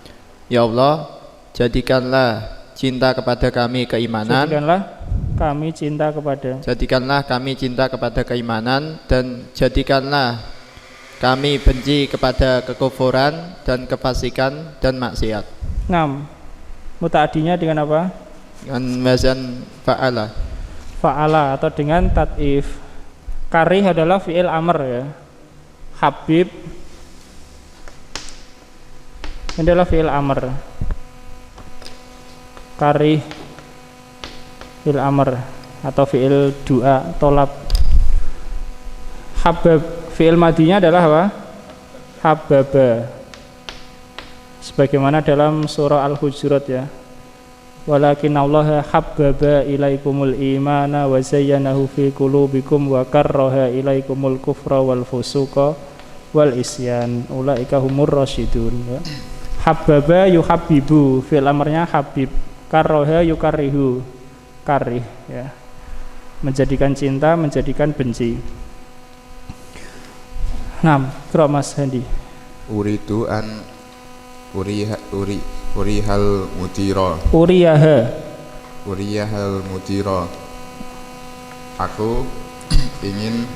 Ya Allah, jadikanlah cinta kepada kami keimanan. Jadikanlah kami cinta kepada keimanan, dan jadikanlah kami benci kepada kekufuran dan kefasikan dan maksiat. 6. Mutaadinya dengan apa? Dengan wazan fa'ala. Fa'ala atau dengan tad'if. Karih adalah fi'il amr ya. Habib ini adalah fi'il amr. Karih fi'il amr atau fi'il du'a tolab. Habab fi'il madinya adalah apa? Hababa. Sebagaimana dalam surah Al-Hujurat ya. Walakin Allah habbaba ilaikumul imana wa zayyanahu fi qulubikum wa karraha ilaikumul kufra wal fusuqa wal isyan ulaika humur rasyidun. Habbaba yuhabbibu, fi'il amrnya habib. Karraha yukarrihu, karih ya. Menjadikan cinta, menjadikan benci. 6. Qra' Mas Handi. Uridu an urihal mudira. Uriyahal mudira. Aku ingin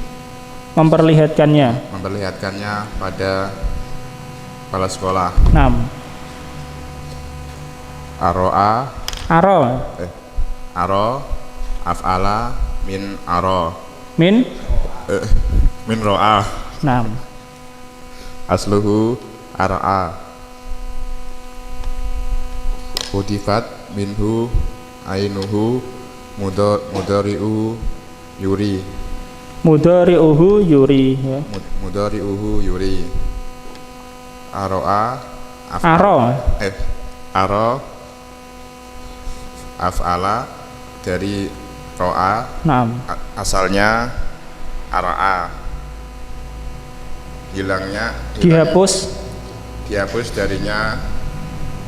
memperlihatkannya pada kepala sekolah. 6. Aro af'ala min aro. Min ro'a. 6. Asluhu ar'a. Hudifat minhu ainuhu mudari'u yuri. Mudari'uhu yuri ya. Mudari'uhu yuri. Aro'a aro af'ala dari ro'a. 6. Asalnya ara'a. Dihapus darinya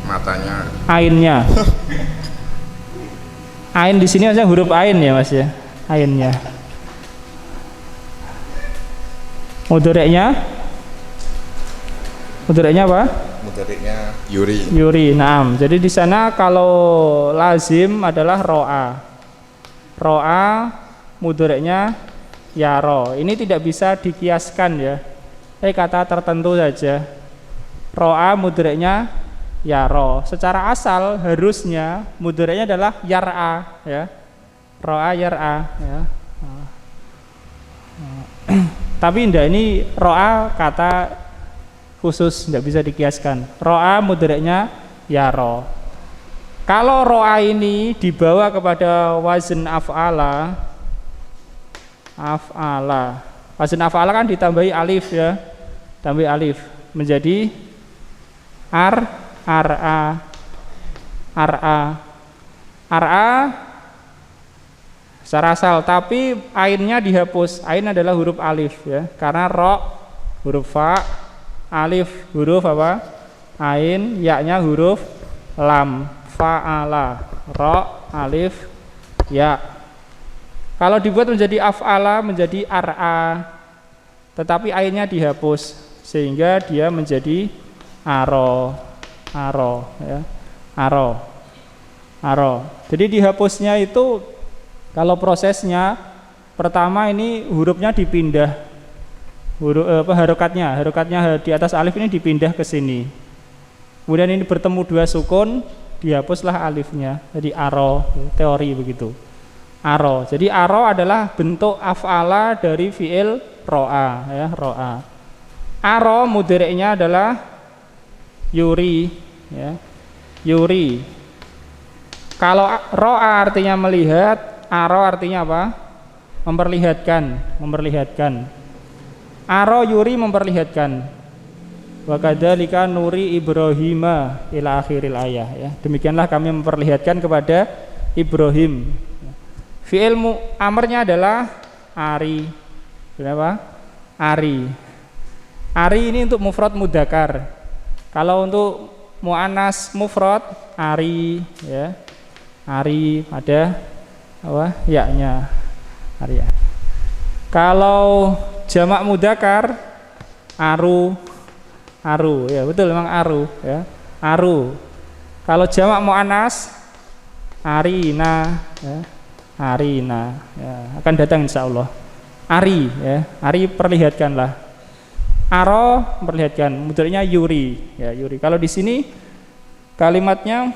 matanya. Ainnya. Ain di sini maksudnya huruf ain ya Mas ya. Ainnya. Mudhari'nya apa? Mudhari'nya yuri. Yuri. Naam. Jadi di sana kalau lazim adalah ro'a. Ro'a mudhari'nya yaro. Ini tidak bisa dikiaskan ya. Kata tertentu saja. Ro'a mudhari'nya yaro. Secara asal harusnya mudhari'nya adalah yar'a ya. Ro'a yar'a ya. Tapi enggak, ini ro'a kata khusus, enggak bisa dikiaskan. Ro'a mudhari'nya yaro. Kalau ro'a ini dibawa kepada wazn af'ala, wazn af'ala kan ditambahi alif ya, tambahi alif menjadi ar'a secara asal, tapi ainnya dihapus. Ain adalah huruf alif ya, karena ro huruf fa, alif huruf apa? Ain, ya-nya huruf lam. Fa'ala, ro, alif, ya. Kalau dibuat menjadi af'ala menjadi ar'a, tetapi ainnya dihapus sehingga dia menjadi aro ya. Aro. Jadi dihapusnya itu kalau prosesnya pertama ini hurufnya dipindah, harokatnya di atas alif ini dipindah ke sini. Kemudian ini bertemu dua sukun, dihapuslah alifnya, jadi aro, teori begitu. Aro. Jadi aro adalah bentuk af'ala dari fi'il ro'a ya, ro'a. Aro mudhari'nya adalah yuri ya. Yuri. Kalau ro'a artinya melihat, aro artinya apa? Memperlihatkan. Aro yuri memperlihatkan. Wa kadzalika nuri Ibrahima ila akhiril ayah ya. Demikianlah kami memperlihatkan kepada Ibrahim. Fi'il amrnya adalah ari. Kenapa? Ari. Ari ini untuk mufrad mudzakkar. Kalau untuk muannas mufrad ari ya. Ari ada apa? Ya-nya. Ari ya. Kalau jamak mudzakkar aru ya, betul memang aru ya. Aru. Kalau jamak muannas arina ya. Arina ya, akan datang insyaallah. Ari ya. Ari perlihatkanlah. Aro memperlihatkan, mudhari'nya yuri ya, yuri. Kalau di sini kalimatnya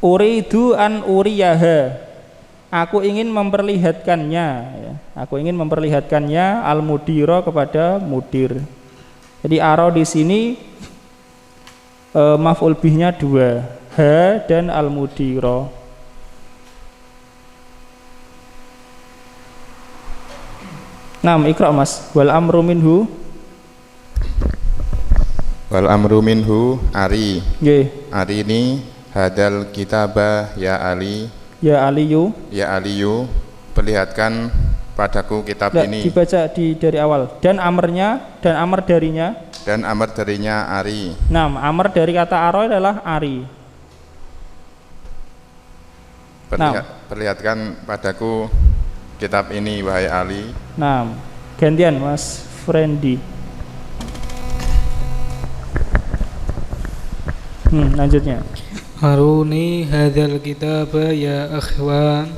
uridu an uriyaha. Aku ingin memperlihatkannya ya. Aku ingin memperlihatkannya al-mudira kepada mudir. Jadi aro di sini maf'ul bihnya dua, ha dan al-mudira. Naam, ikra Mas. Wal amru minhu. Wal amru minhu ari. Nggih. Ari ini hadal kitabah ya Ali. Ya Aliyu. Ya Aliyu, perlihatkan padaku kitab ini. Dibaca dari awal. Dan amarnya, dan amar darinya. Dan amar darinya ari. Nah, amar dari kata aro adalah ari. Perlihatkan padaku kitab ini wahai Ali. Nah, gantian Mas Friendly. Lanjutnya. Haruni hadzal kitab ya ikhwan.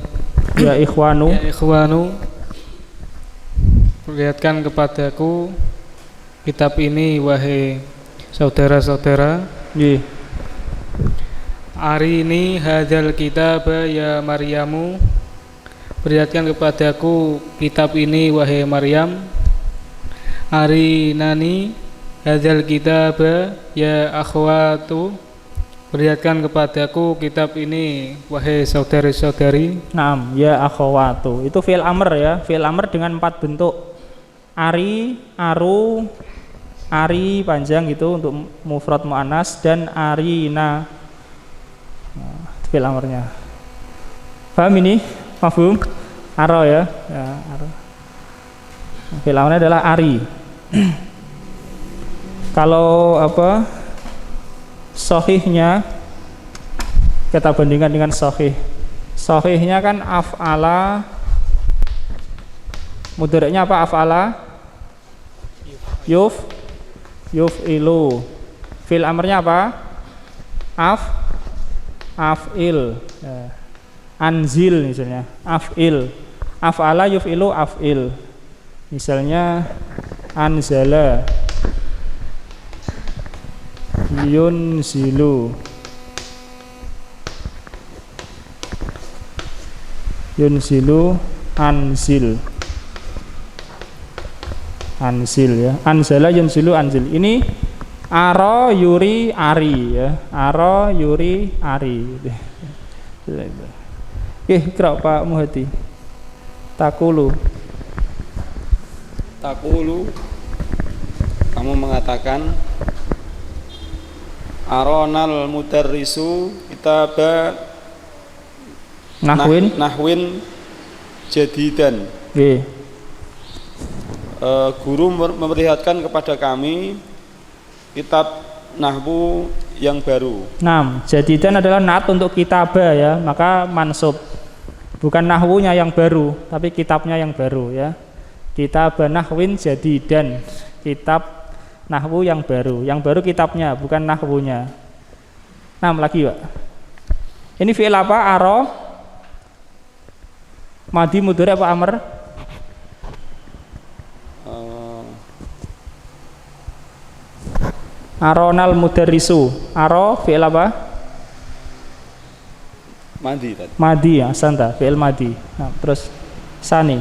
Ya ikhwanu. Ya ikhwanu. Perlihatkan kepadaku kitab ini wahai saudara-saudara. Nggih. Arini hadzal kitab ya Maryamu. Perlihatkan kepadaku kitab ini wahai Maryam. Arinani hadzal kitab ya akhwatu. Perlihatkan kepadaku kitab ini wahai saudari-saudari. Naam, ya akhwatu. Itu fi'il amr ya, fi'il amr dengan 4 bentuk. Ari, aru, ari panjang gitu untuk mufrad muannas, dan arina. Nah, fi'il amrnya. Paham ini? Mafhum? Aro ya. Ya, aro. Fi'il amrnya adalah ari. Kalau apa? Sahihnya kita bandingkan dengan sahih. Sahihnya kan af'ala. Mudhari'nya apa af'ala? Yuf'ilu. Fi'il amrnya apa? Af'il. Anzil misalnya. Af'il. Af'ala yuf'ilu af'il. Misalnya anzala yunzilu. Yunzilu anzil. Anzil ya. Anzala yunzilu anzil. Ini aro yuri ari ya. Aro yuri ari. Ikra Pak Muhadi. Takulu. Takulu, kamu mengatakan aronal mudarrisu kitaba nahwin jadidan. Guru memperlihatkan kepada kami kitab nahwu yang baru. Jadidan adalah naat untuk kitabah ya, maka mansub. Bukan nahwunya yang baru, tapi kitabnya yang baru ya. Kitab nahwin jadidan, kitab nahwu yang baru. Yang baru kitabnya, bukan nahwunya. 6 lagi Pak. Ini fi'il apa? Aro madi mudhari apa amr? Aronal mudarrisu. Aro fi'il apa? Madi tadi. Madi ya, santa fi'il madi. Nah, terus sani.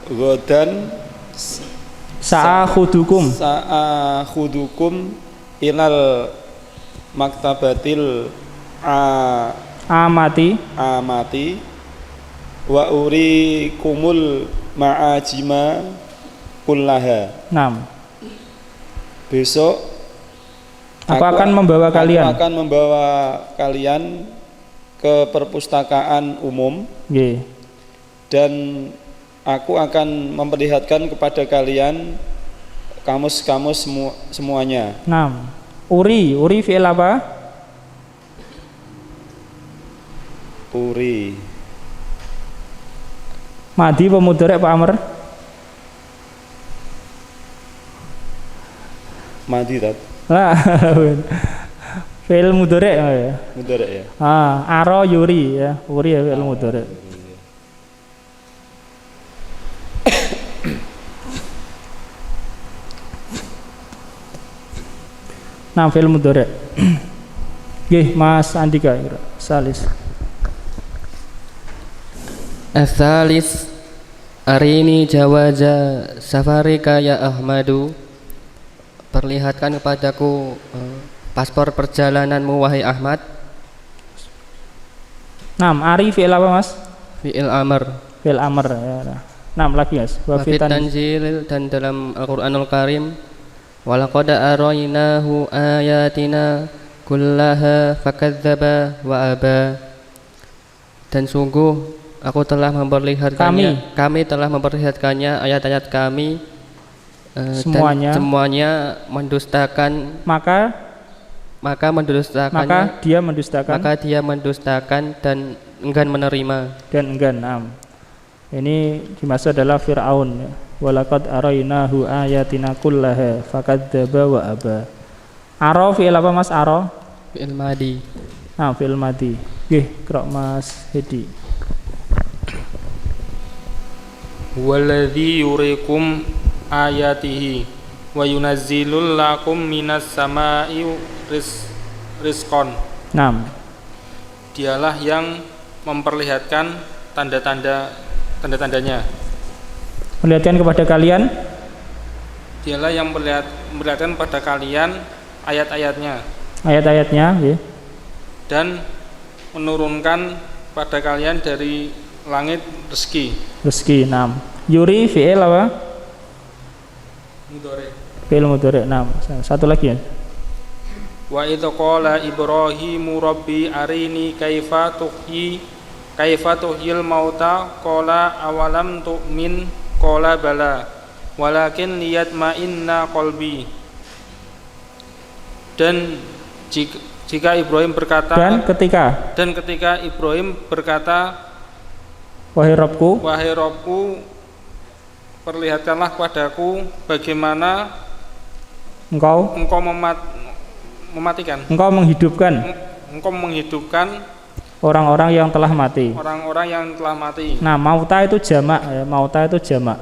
Godan sa'akhudukum ilal maktabatil amati wa urikumul ma'ajima kullaha. 6. Besok aku akan membawa kalian ke perpustakaan umum. Dan aku akan memperlihatkan kepada kalian kamus-kamus semuanya. 6. Uri fi'il apa? Uri. Madi pemudhari Pak Amr? Madi tat. Lah. Fi'il mudhari ya. Mudhari ya. Aro yuri ya. Uri ya fi'il mudhari. Nah, fi'il mudhari. Nggih, Mas Andika salis. As-salis arini jawaza safarika ya Ahmadu. Perlihatkan kepadaku paspor perjalananmu wahai Ahmad. 6. Ari fi'il apa Mas? Fi'il amr. Fi'il amr ya. 6 lagi Mas. Wa fit tanzil, dan dalam Al-Qur'anul Karim, walaqad araynahu ayatina kullaha fakadzdzaba wa aba. Dan sungguh aku telah memperlihatkannya, kami telah memperlihatkannya ayat-ayat kami, semuanya, dan semuanya mendustakan, maka dia mendustakan dan enggan menerima. Ini dimaksud adalah Fir'aun. Walaqad arainahu ayatina kullaha fakadzdzaba wa aba. Aro fi'il apa Mas? Aro fi'il madi. Fi'il madi. Nggih, krok Mas Hedi. Walladzi yurikum ayatihi wa yunazzilul lakum minas samai rizqan. 6. Dialah yang memperlihatkan tanda-tandanya. Melihatkan kepada kalian. Dialah yang memperlihatkan pada kalian ayat-ayatnya. Ya. Dan menurunkan pada kalian dari langit rezeki. 6. Yuri fi'il apa? Mudhari. Fi'il mudhari. 6. Satu lagi ya. Wa idz qala Ibrahimu rabbi arini kaifa tuhyil mauta qala awalam tu'min qala bala walakin liyatma'inna qalbi. Dan jika Ibrahim berkata, dan ketika Ibrahim berkata, wahai Rabbku, perlihatkanlah kepadaku bagaimana engkau mematikan, engkau menghidupkan Orang-orang yang telah mati. Orang-orang yang telah mati. Nah, mauta itu jamak ya, mauta itu jamak.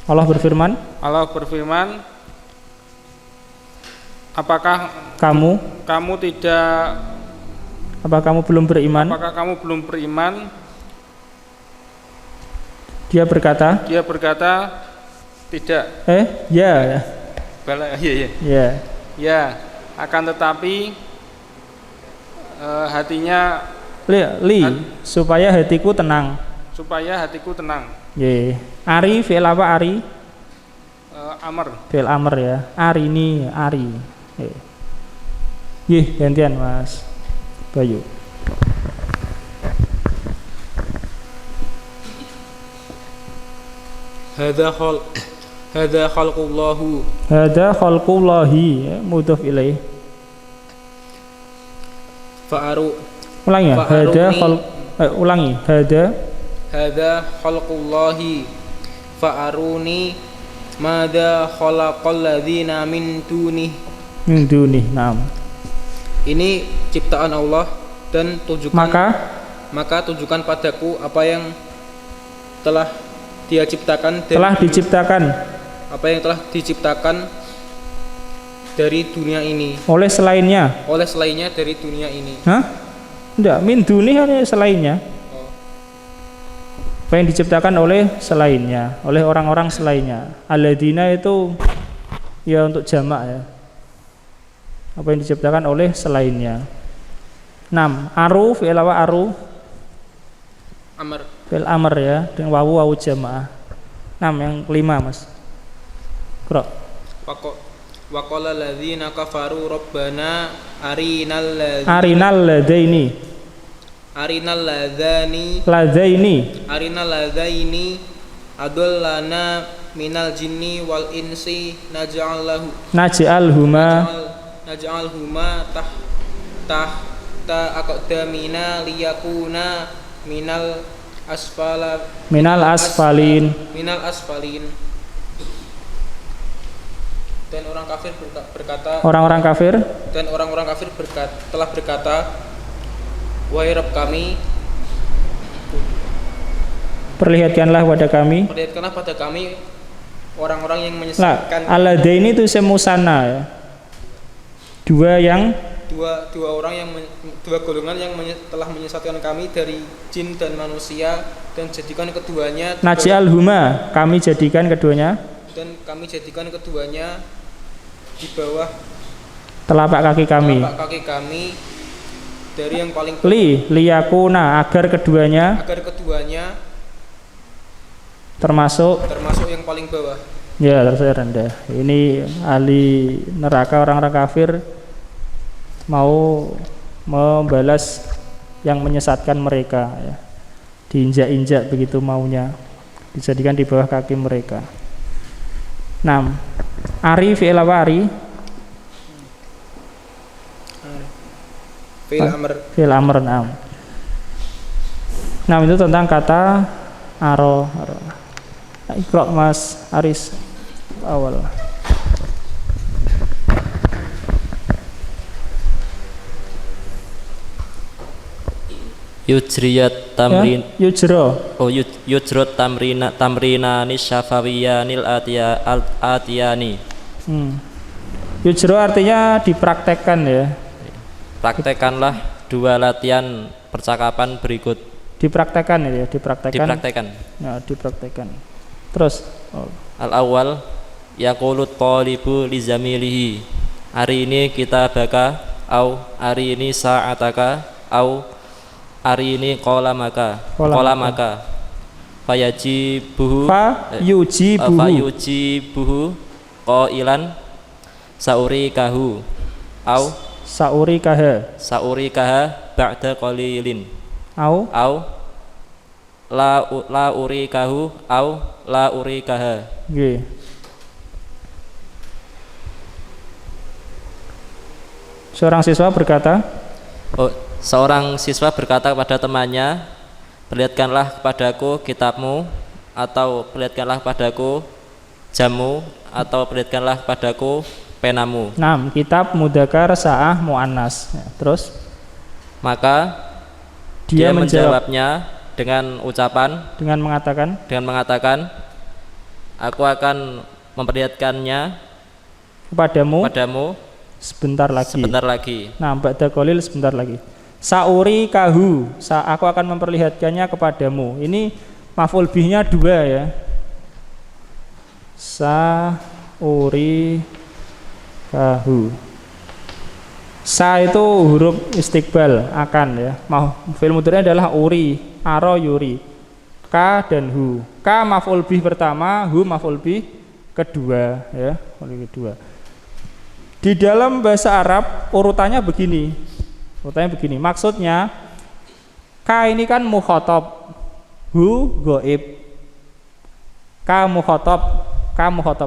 Allah berfirman, apakah kamu belum beriman? Apakah kamu belum beriman? Dia berkata, tidak. Ya. Ya, akan tetapi hatinya supaya hatiku tenang. Ye. Ari fi'il apa ari? Amr. Fi'il amr ya. Ari. Gantian Mas Bayu. Hadza khalqullahu. Hadza khalqullahi, mudhof ilaih. Ulangi ya. Ulangi. Hadza khalqullahi fa'aruni madza khalaqal ladzina min dunih. Naam. Ini ciptaan Allah dan tunjukkan maka tunjukkan padaku apa yang telah Dia ciptakan apa yang telah diciptakan dari dunia ini oleh selainnya dari dunia ini. Enggak, min dunih hanya selainnya. Apa yang diciptakan oleh selainnya, oleh orang-orang selainnya. Alladzina itu ya untuk jamak ya. Apa yang diciptakan oleh selainnya. 6. Aru fi'il apa aru? Amr. Fi'il amr ya, dengan wawu jamaah. 6 yang kelima Mas. Qra. Waqala ladzina kafaru rabbana arinal ladzaini adullana minal jinni wal insi naj'alhuma tahta aqdamina liyakuna minal asfalin. Dan orang-orang kafir telah berkata, wahai Rabb kami, perlihatkanlah pada kami orang-orang yang menyesatkan. Aladaini itu semusana ya. Dua golongan yang telah menyesatkan kami dari jin dan manusia, dan jadikan keduanya naj'alhuma, kami jadikan keduanya di bawah telapak kaki kami dari yang paling liyakuna, agar keduanya termasuk yang paling bawah. Ya, termasuk rendah. Ini ahli neraka, orang-orang kafir mau membalas yang menyesatkan mereka ya. Diinjak-injak begitu maunya, dijadikan di bawah kaki mereka. 6. Ari fi'il apa ari? Fi'il amr. 6 itu tentang kata aro. Iqra Mas Aris awal. Yujriyat tamrin yujro tamrina nisyafawiyanil atiyani. Yujro artinya dipraktekkan ya. Praktekkanlah dua latihan percakapan berikut. Dipraktekkan ya, dipraktekkan. Terus al-awwal yaqulut thalibu li zamilihi, hari ini kita baka, au hari ini sa'ataka, au hari ini kolamaka. Fayujibuhu qailan saurikahu, au saurikaha ba'da qalilin, au la urikahu, au la urikaha. Nggih. Seorang siswa berkata kepada temannya, perlihatkanlah kepadaku kitabmu, atau perlihatkanlah kepadaku jammu, atau perlihatkanlah kepadaku penamu. 6. Kitab mudzakkar sa'ah muannas. Ya, terus Maka dia menjawabnya dengan ucapan, dengan mengatakan, aku akan memperlihatkannya kepadamu sebentar lagi. Nah, ba'da qalil, sebentar lagi. Sauri kahu, aku akan memperlihatkannya kepadamu. Ini maf'ul bihnya 2 ya. Sauri kahu. Sa itu huruf istiqbal, akan ya. Fi'il mudhari'nya adalah uri, aro yuri. Ka dan hu. Ka maf'ul bih pertama, hu maf'ul bih kedua ya, kedua. Di dalam bahasa Arab urutannya begini. Maksudnya ka ini kan mukhatab, hu ghaib. Ka mukhatab.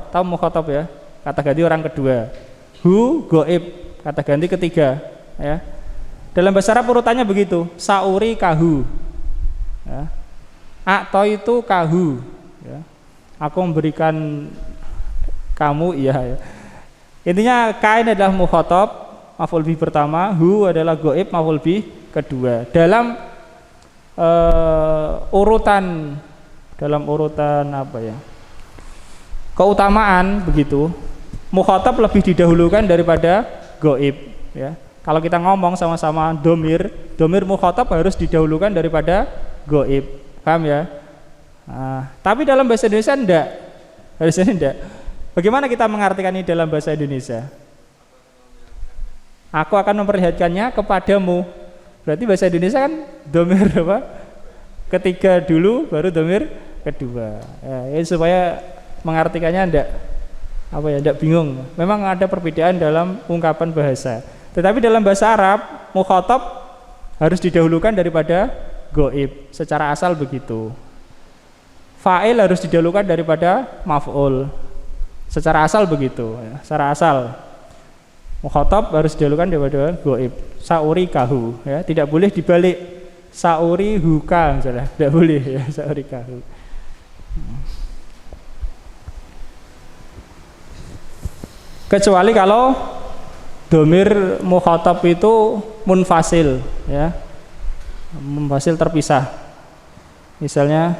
Tahu mukhatab ya? Kata ganti orang kedua. Hu ghaib. Kata ganti ketiga ya. Dalam bahasa Arab urutannya begitu. Sauri kahu ya. Akto itu kahu ya. Aku memberikan kamu iya ya. Intinya ka ini adalah mukhatab, maf'ul bih pertama, hu adalah ghaib, maf'ul bih kedua. Dalam urutan apa ya? Keutamaan begitu. Mukhatab lebih didahulukan daripada ghaib ya. Kalau kita ngomong sama-sama domir mukhatab harus didahulukan daripada ghaib. Paham ya? Nah, tapi dalam bahasa Indonesia enggak. Bagaimana kita mengartikan ini dalam bahasa Indonesia? Aku akan memperlihatkannya kepadamu. Berarti bahasa Indonesia kan domir apa? Ketiga dulu baru domir kedua. Ya, supaya mengartikannya enggak bingung. Memang ada perbedaan dalam ungkapan bahasa. Tetapi dalam bahasa Arab, mukhatab harus didahulukan daripada ghaib. Secara asal begitu. Fa'il harus didahulukan daripada maf'ul. Secara asal begitu. Secara asal. Mukhatab harus didahulukan daripada ghaib. Sauri kahu. Ya, tidak boleh dibalik. Sauri huka misalnya. Tidak boleh ya, sauri kahu. Kecuali kalau domir mukhatab itu munfasil ya, munfasil terpisah misalnya.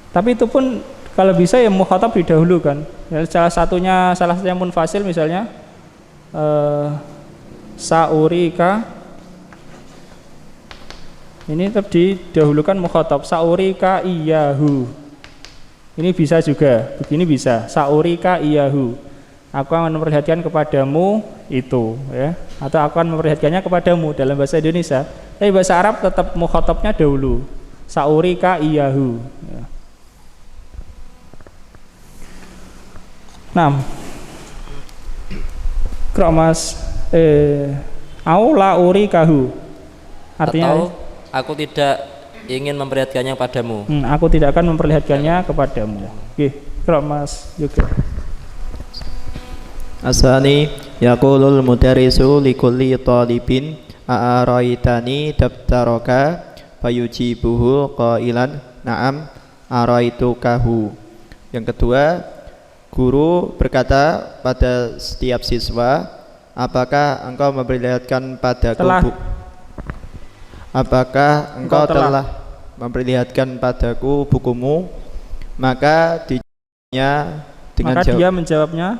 Tapi itu pun kalau bisa ya mukhatab didahulukan ya, salah satunya munfasil misalnya saurika, ini tetap didahulukan mukhatab. Saurika iyahu, ini bisa juga begini, bisa saurika iyahu, aku akan memperlihatkan kepadamu itu ya, atau aku akan memperlihatkannya kepadamu dalam bahasa Indonesia. Tapi bahasa Arab tetap mukhatabnya dahulu, saurika iyahu ya. 6. Kromas aula uri kahu, artinya atau aku tidak ingin memperlihatkannya padamu. Aku tidak akan memperlihatkannya kepadamu. Oke, kromas juga. Asani yaqulul mudarrisu likulli talibin a'araitani daftaraka fayujibuhu qailan na'am araitukahu. Yang kedua, guru berkata pada setiap siswa, apakah engkau memperlihatkan padaku apakah engkau telah memperlihatkan padaku bukumu? Maka dia menjawabnya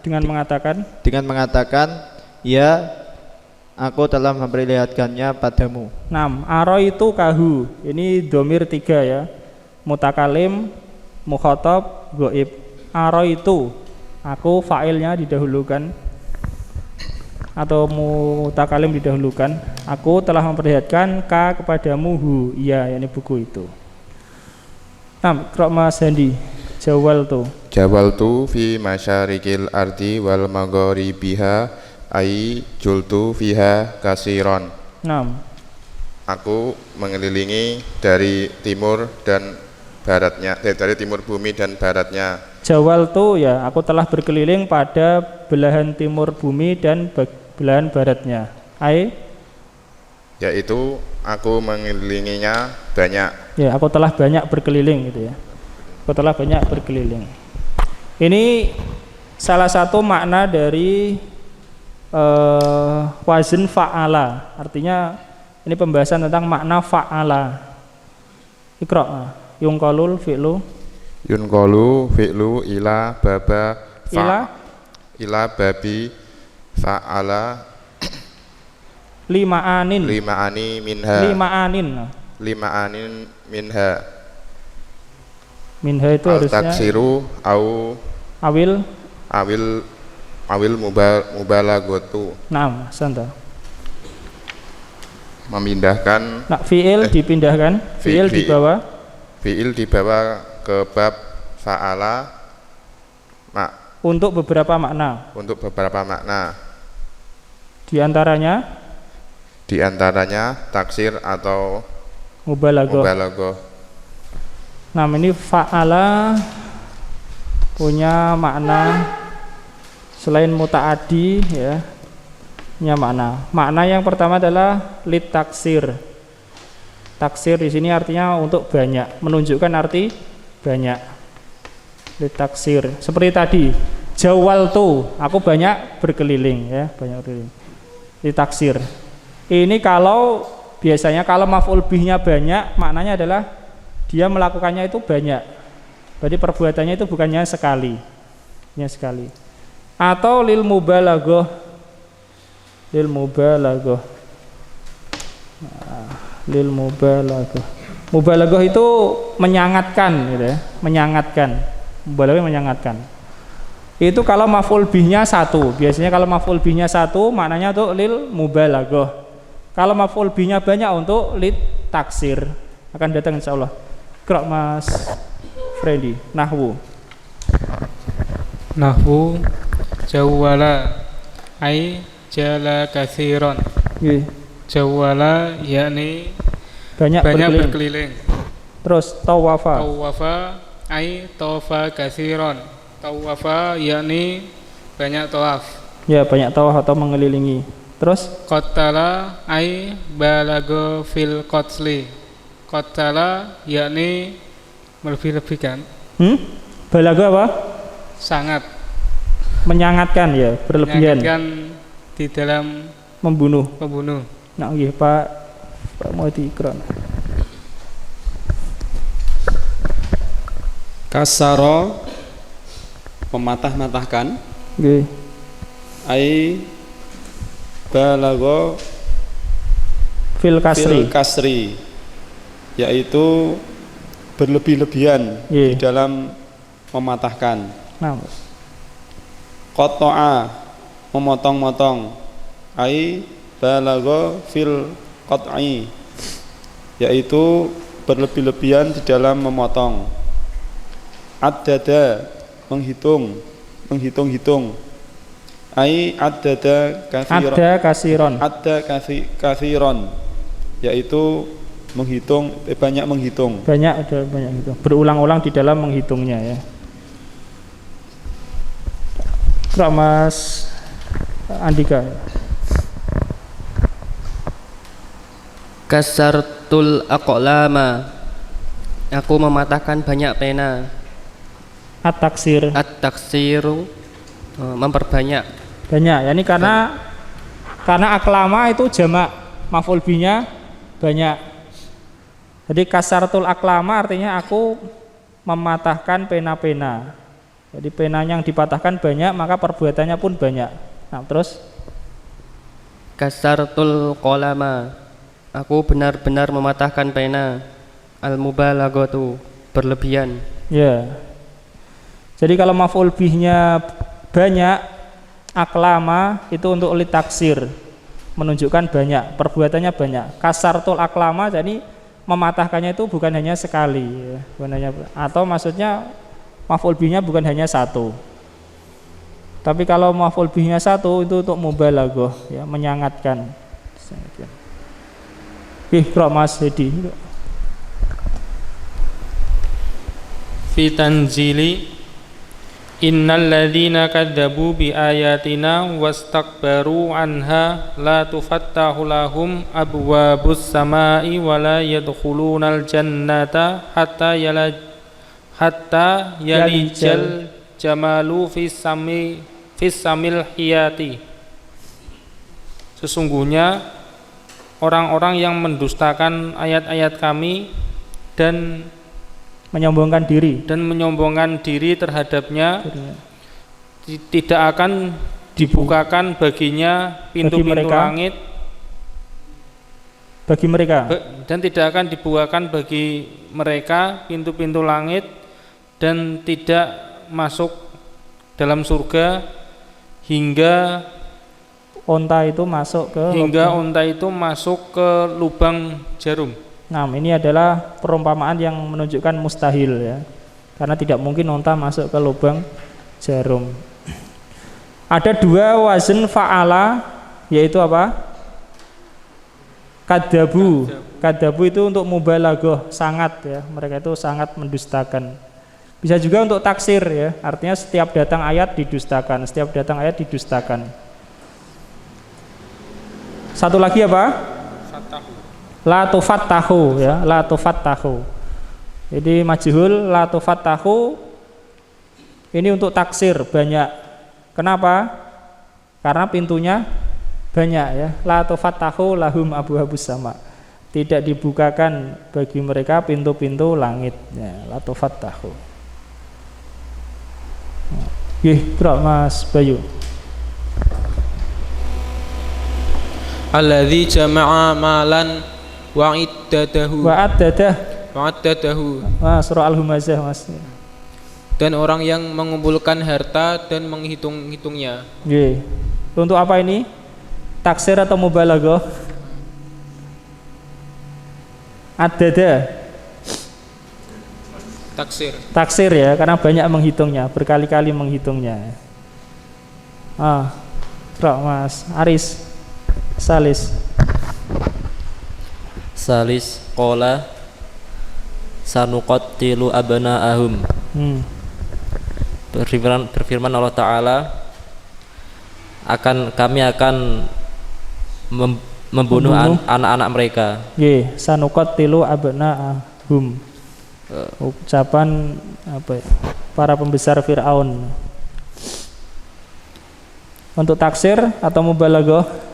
dengan mengatakan ya, aku telah memperlihatkannya padamu. 6. Aro itu kahu, ini domir 3 ya, mutakalim, mukhatab, ghaib. Aro itu, aku fa'ilnya didahulukan atau mutakalim didahulukan. Aku telah memperlihatkan ka kepadamu hu, iya, yakni buku itu. 6. Qra' Mas Handi. Jawaltu fi masyarikil ardi wal magharibiha ai jultu fiha kasiron. 6. Aku mengelilingi dari timur dan baratnya, dari timur bumi dan baratnya. Jawaltu ya, aku telah berkeliling pada belahan timur bumi dan belahan baratnya. Ai, yaitu aku mengelilinginya banyak. Ya, aku telah banyak berkeliling gitu ya. Aku telah banyak berkeliling. Ini salah satu makna dari wazn fa'ala. Artinya ini pembahasan tentang makna fa'ala. Iqra. Yunqalul fi'lu. Yunqalu fi'lu ila baba ila babi fa'ala lima'anin minha itu harusnya taksiru awil mubalaghatu. Naam, santa. Memindahkan. Nah, fi'il dipindahkan, fi'il dibawa ke bab fa'ala untuk beberapa makna. Di antaranya taksir atau mubalaghah. Nah, ini fa'ala punya makna selain muta'addi ya. Punya makna yang pertama adalah lit taksir. Taksir di sini artinya untuk banyak, menunjukkan arti banyak. Lit taksir. Seperti tadi, jawaltu, aku banyak berkeliling ya, banyak berkeliling. Lit taksir. Ini kalau biasanya kalau maf'ul bihnya banyak, maknanya adalah dia melakukannya itu banyak. Berarti perbuatannya itu bukannya sekali. Hanya sekali. Atau lil mubalaghah. Mubalaghah itu menyangatkan gitu ya, menyangatkan. Itu kalau maf'ul bihnya satu. Biasanya kalau maf'ul bihnya satu maknanya untuk lil mubalaghah. Kalau maf'ul bihnya banyak untuk lit taksir. Akan datang insyaallah. Qra Mas Freddy, nahwu jawwala ai jala katsiran. Jawwala yakni banyak berkeliling. Terus tawafa ai tawafa katsiran. Tawafa yakni banyak tawaf. Ya, banyak tawaf atau mengelilingi. Terus qatala ai balagha fil qatli. Qatala yakni melebih-lebihkan. Balagha apa? Sangat. Menyangatkan ya, berlebihan. Menyangatkan di dalam membunuh. Nah, nggih Pak mau diikra. Kasara mematah-matahkan. Nggih. Ai balagha fil kasri. Yaitu berlebih-lebihan di dalam mematahkan. Nah. Qata'a memotong-motong. Ai balagha fil qat'i, yaitu berlebih-lebihan di dalam memotong. Addada menghitung-hitung. Ai addada katsiran. Adda katsiran, yaitu menghitung, banyak menghitung. Banyak hitung. Berulang-ulang di dalam menghitungnya ya. Mas Andika. Kasartul aqlama, aku mematahkan banyak pena. At-taksiru memperbanyak. Banyak, ya ini karena aklama itu jamak, maf'ul bihnya banyak. Jadi kasartul aklama artinya aku mematahkan pena-pena. Jadi pena yang dipatahkan banyak, maka perbuatannya pun banyak. Nah, terus kasartul qalama, aku benar-benar mematahkan pena. Al-mubalaghatu, berlebihan. Ya. Jadi kalau maf'ul bihnya banyak, aklama itu untuk litaksir, menunjukkan banyak, perbuatannya banyak. Kasartul aklama jadi mematahkannya itu bukan hanya sekali ya, bukan hanya, atau maksudnya maf'ul bihnya bukan hanya satu. Tapi kalau maf'ul bihnya satu itu untuk mubalaghah ya, menyangatkan. Iqra Mas Hedi. Fi tanzili innal ladzina kadzabu bi ayatina wastakbaru anha la tufattahu lahum abwabus samai wa la yadkhulunal jannata hatta yalijal jamalu fis samil hiyati. Sesungguhnya orang-orang yang mendustakan ayat-ayat kami dan menyombongkan diri terhadapnya, tidak akan dibukakan baginya pintu-pintu langit bagi mereka, dan tidak akan dibukakan bagi mereka pintu-pintu langit, dan tidak masuk dalam surga hingga onta itu masuk ke lubang jarum. Nah, ini adalah perumpamaan yang menunjukkan mustahil ya, karena tidak mungkin onta masuk ke lubang jarum. Ada dua wazn fa'ala, yaitu apa? Kadzabu. Kadzabu itu untuk mubalaghah, sangat ya, mereka itu sangat mendustakan. Bisa juga untuk taksir ya, artinya setiap datang ayat didustakan, setiap datang ayat didustakan. Satu lagi apa? La tufattahu ya, la tufattahu. Jadi majhul la tufattahu ini untuk taksir banyak. Kenapa? Karena pintunya banyak ya. La tufattahu lahum abwaabus sama. Tidak dibukakan bagi mereka pintu-pintu langit ya, la tufattahu. Bro Mas Bayu. Alladzi jama'a malan wa'addadahu. Surah Al-Humazah Mas. Dan orang yang mengumpulkan harta dan menghitung-hitungnya. Untuk apa ini? Taksir atau mubalaghah? Addada. Taksir ya, karena banyak menghitungnya, berkali-kali menghitungnya. Mas Aris. Salis qala sanuqattilu abna'ahum. Berfirman Allah Ta'ala, kami akan membunuh anak-anak mereka. Sanuqattilu abna'ahum. Ucapan apa ya? Para pembesar Fir'aun. Untuk taksir atau mubalaghah?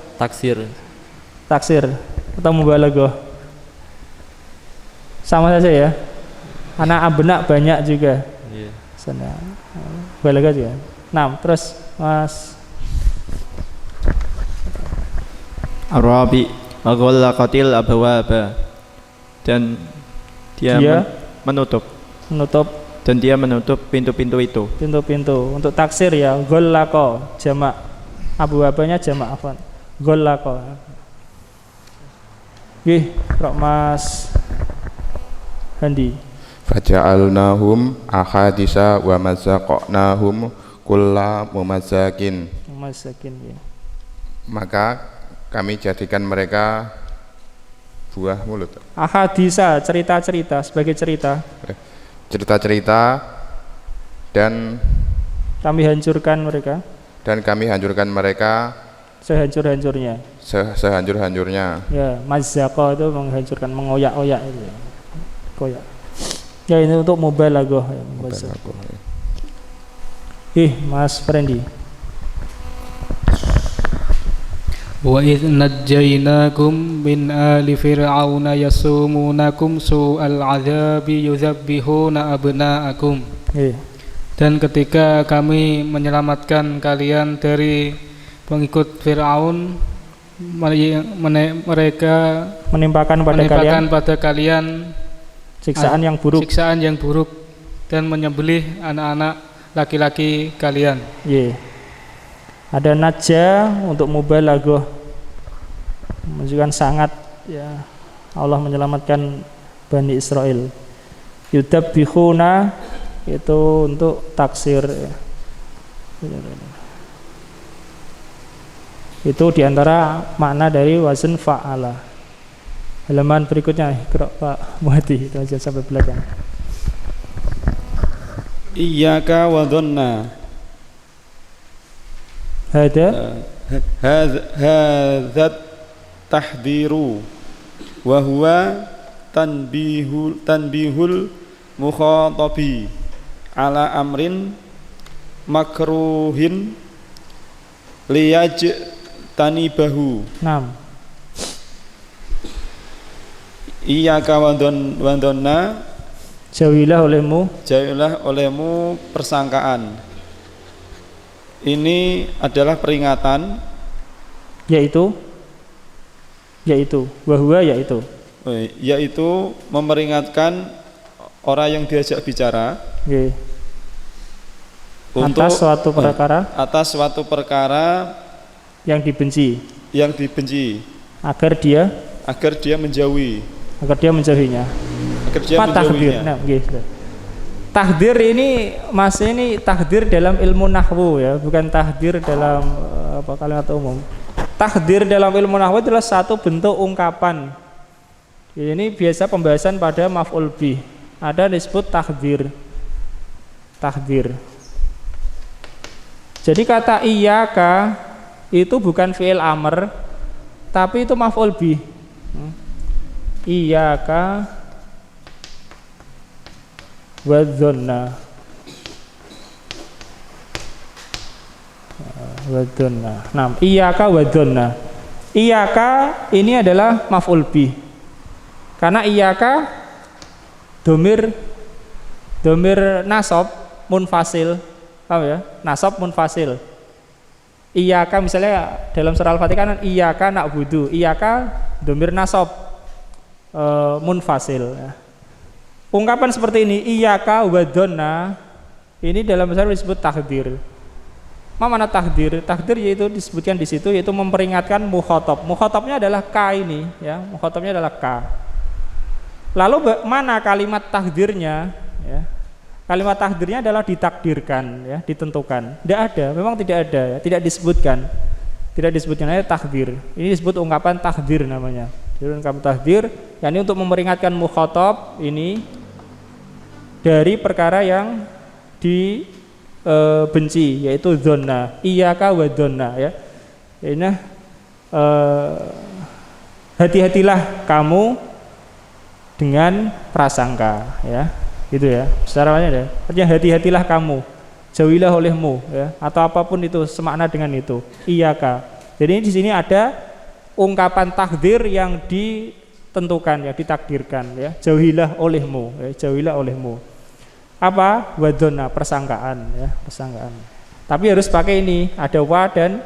Taksir atau mubalaghah sama saja ya. Anak abna banyak juga. Sana mubalaghah juga. Nah, terus Mas Arabi aghlaqatil abwaba, dan dia menutup dan dia menutup pintu-pintu itu. Pintu-pintu. Untuk taksir ya ghallaqa jamak, abwabanya jamak afwan. Ghallaqa. Rok Mas Handi. Faja'alnahum ahadisa wa mazzaqnahum kulla mumazakin. Maka kami jadikan mereka buah mulut. Ahadisa, cerita-cerita, sebagai cerita. Cerita-cerita, dan kami hancurkan mereka. Sehancur-hancurnya. Ya, mazzaqa itu menghancurkan, mengoyak-oyak itu. Koyak. Ya, ini untuk mubalaghah ya. Mas Frendi. Wa idh najjaynakum min ali fir'auna yasumunakum su'al 'adzabi yuzabbihuna abna'akum. Dan ketika kami menyelamatkan kalian dari pengikut Fir'aun, mereka menimpakan pada kalian siksaan yang buruk dan menyembelih anak-anak laki-laki kalian. Ada najja untuk mubalaghah, menunjukkan sangat ya, Allah menyelamatkan Bani Israel. Yudabbihuna itu untuk taksir ya. Itu diantara makna dari wazn fa'ala. Halaman berikutnya Pak Muhadi, itu aja sampai belakang. Iyyaka wa dhanna. Hadza tahdiru wa huwa tanbihul mukhatabi ala amrin makruhin liyaj tanibahu. Naam. Iyyaka wadonna Jauhilah olehmu persangkaan. Ini adalah peringatan, yaitu memperingatkan orang yang diajak bicara atas suatu perkara yang dibenci agar dia menjauhinya. Takdir ini Mas, ini takdir dalam ilmu nahwu ya, bukan takdir dalam kalimat umum. Takdir dalam ilmu nahwu adalah satu bentuk ungkapan. Ini biasa pembahasan pada maf'ul bih. Ada disebut takdir. Jadi kata iyyaka itu bukan fi'il amr, tapi itu maf'ul bih. Iyyaka wadzonna. Nah, iyyaka wadzonna. Iyyaka ini adalah maf'ul bih. Karena iyyaka domir nasab munfasil. Paham ya? Nasab munfasil. Iyyaka misalnya dalam surah Al-Fatihah kan iyyaka na'budu. Iyyaka domir nasab munfasil ya. Ungkapan seperti ini iyyaka wadzonna ini dalam bahasa Arab disebut takdir. Mana takdir? Takdir yaitu disebutkan di situ yaitu memperingatkan mukhatab. Mukhatabnya adalah ka ini ya, mukhatabnya adalah ka. Lalu mana kalimat takdirnya ya? Kalimat takdirnya adalah ditakdirkan ya, ditentukan. Tidak ada, memang tidak ada ya, tidak disebutkan. Tidak disebutkan ada takdir. Ini disebut ungkapan takdir namanya. Jadi ungkapan takdir yakni untuk memperingatkan mukhatab ini dari perkara yang dibenci yaitu dzonna, iyyaka wa dzonna ya. Ini hati-hatilah kamu dengan prasangka ya. Gitu ya. Secara lain ya. Artinya hati-hatilah kamu, jauhilah olehmu ya, atau apapun itu semakna dengan itu. Iyyaka. Jadi di sini ada ungkapan takdir yang ditentukan ya, ditakdirkan ya. Jauhilah olehmu ya, jauhilah olehmu. Apa? Wadzonna, persangkaan ya, persangkaan. Tapi harus pakai ini, ada wa dan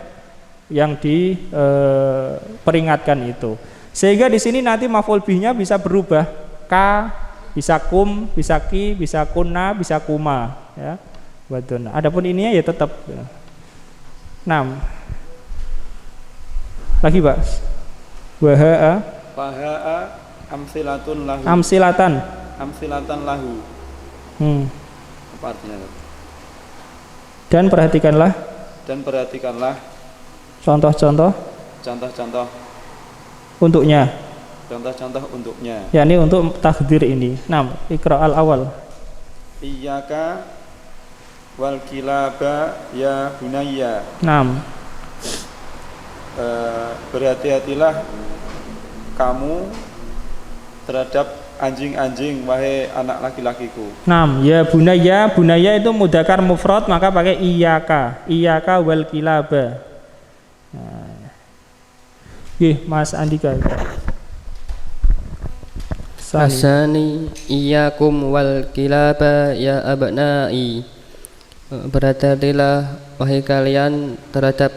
yang diperingatkan itu. Sehingga di sini nanti maf'ul bihnya bisa berubah, ka, bisa kum, bisa ki, bisa kunna, bisa kuma ya. Wadzonna. Adapun ininya ya tetap ya. 6. Lagi Pak. Waha'a amsilatun lahu. Amsilatan lahu. Apa artinya? Dan perhatikanlah contoh-contoh untuknya. Yakni untuk takdir ini. 6. Iqra al-awwal. Iyyaka wal kilaba ya bunayya. 6. Berhati-hatilah kamu terhadap anjing-anjing wahai anak laki-lakiku. 6. Ya bunayya, bunayya itu mudzakkar mufrad maka pakai iyyaka. Iyyaka wal kilaba. Nah. Mas Andika. Asani iyyakum wal kilaba ya abnai. Berhati-hatilah wahai kalian terhadap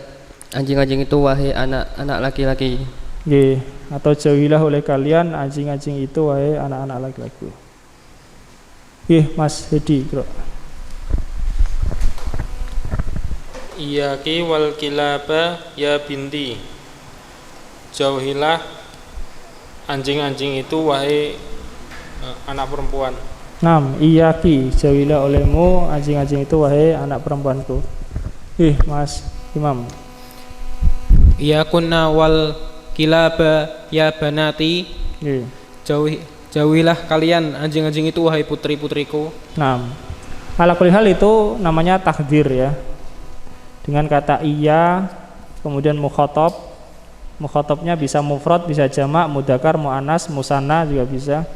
anjing-anjing itu wahai anak-anak laki-laki. Nggih, atau jauhilah oleh kalian anjing-anjing itu wahai anak-anak laki-laki. Nggih, Mas Hedi, Bro. Iyyaki wal kilaba ya binti. Jauhilah anjing-anjing itu wahai anak perempuan. 6. Iyyaki, jauhilah olehmu anjing-anjing itu wahai anak perempuanku. Mas Imam. Iyakunna wal kilaba ya banati. Jauhilah kalian anjing-anjing itu wahai putri-putriku. 6. Ala kulli hal itu namanya takdir ya. Dengan kata iya kemudian mukhatab. Mukhatabnya bisa mufrad, bisa jamak, mudzakkar, muannas, musanna juga bisa.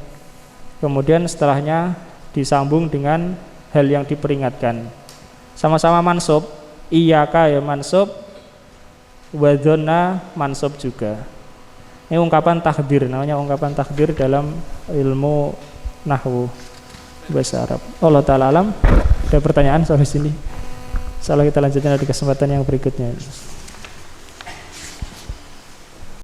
Kemudian setelahnya disambung dengan hal yang diperingatkan. Sama-sama mansub. Iyyaka ya mansub, wa dzanna mansub juga. Ini ungkapan takdir, namanya ungkapan takdir dalam ilmu nahwu bahasa Arab. Allah taala alam. Ada pertanyaan sampai sini? Insyaallah kita lanjutkan di kesempatan yang berikutnya.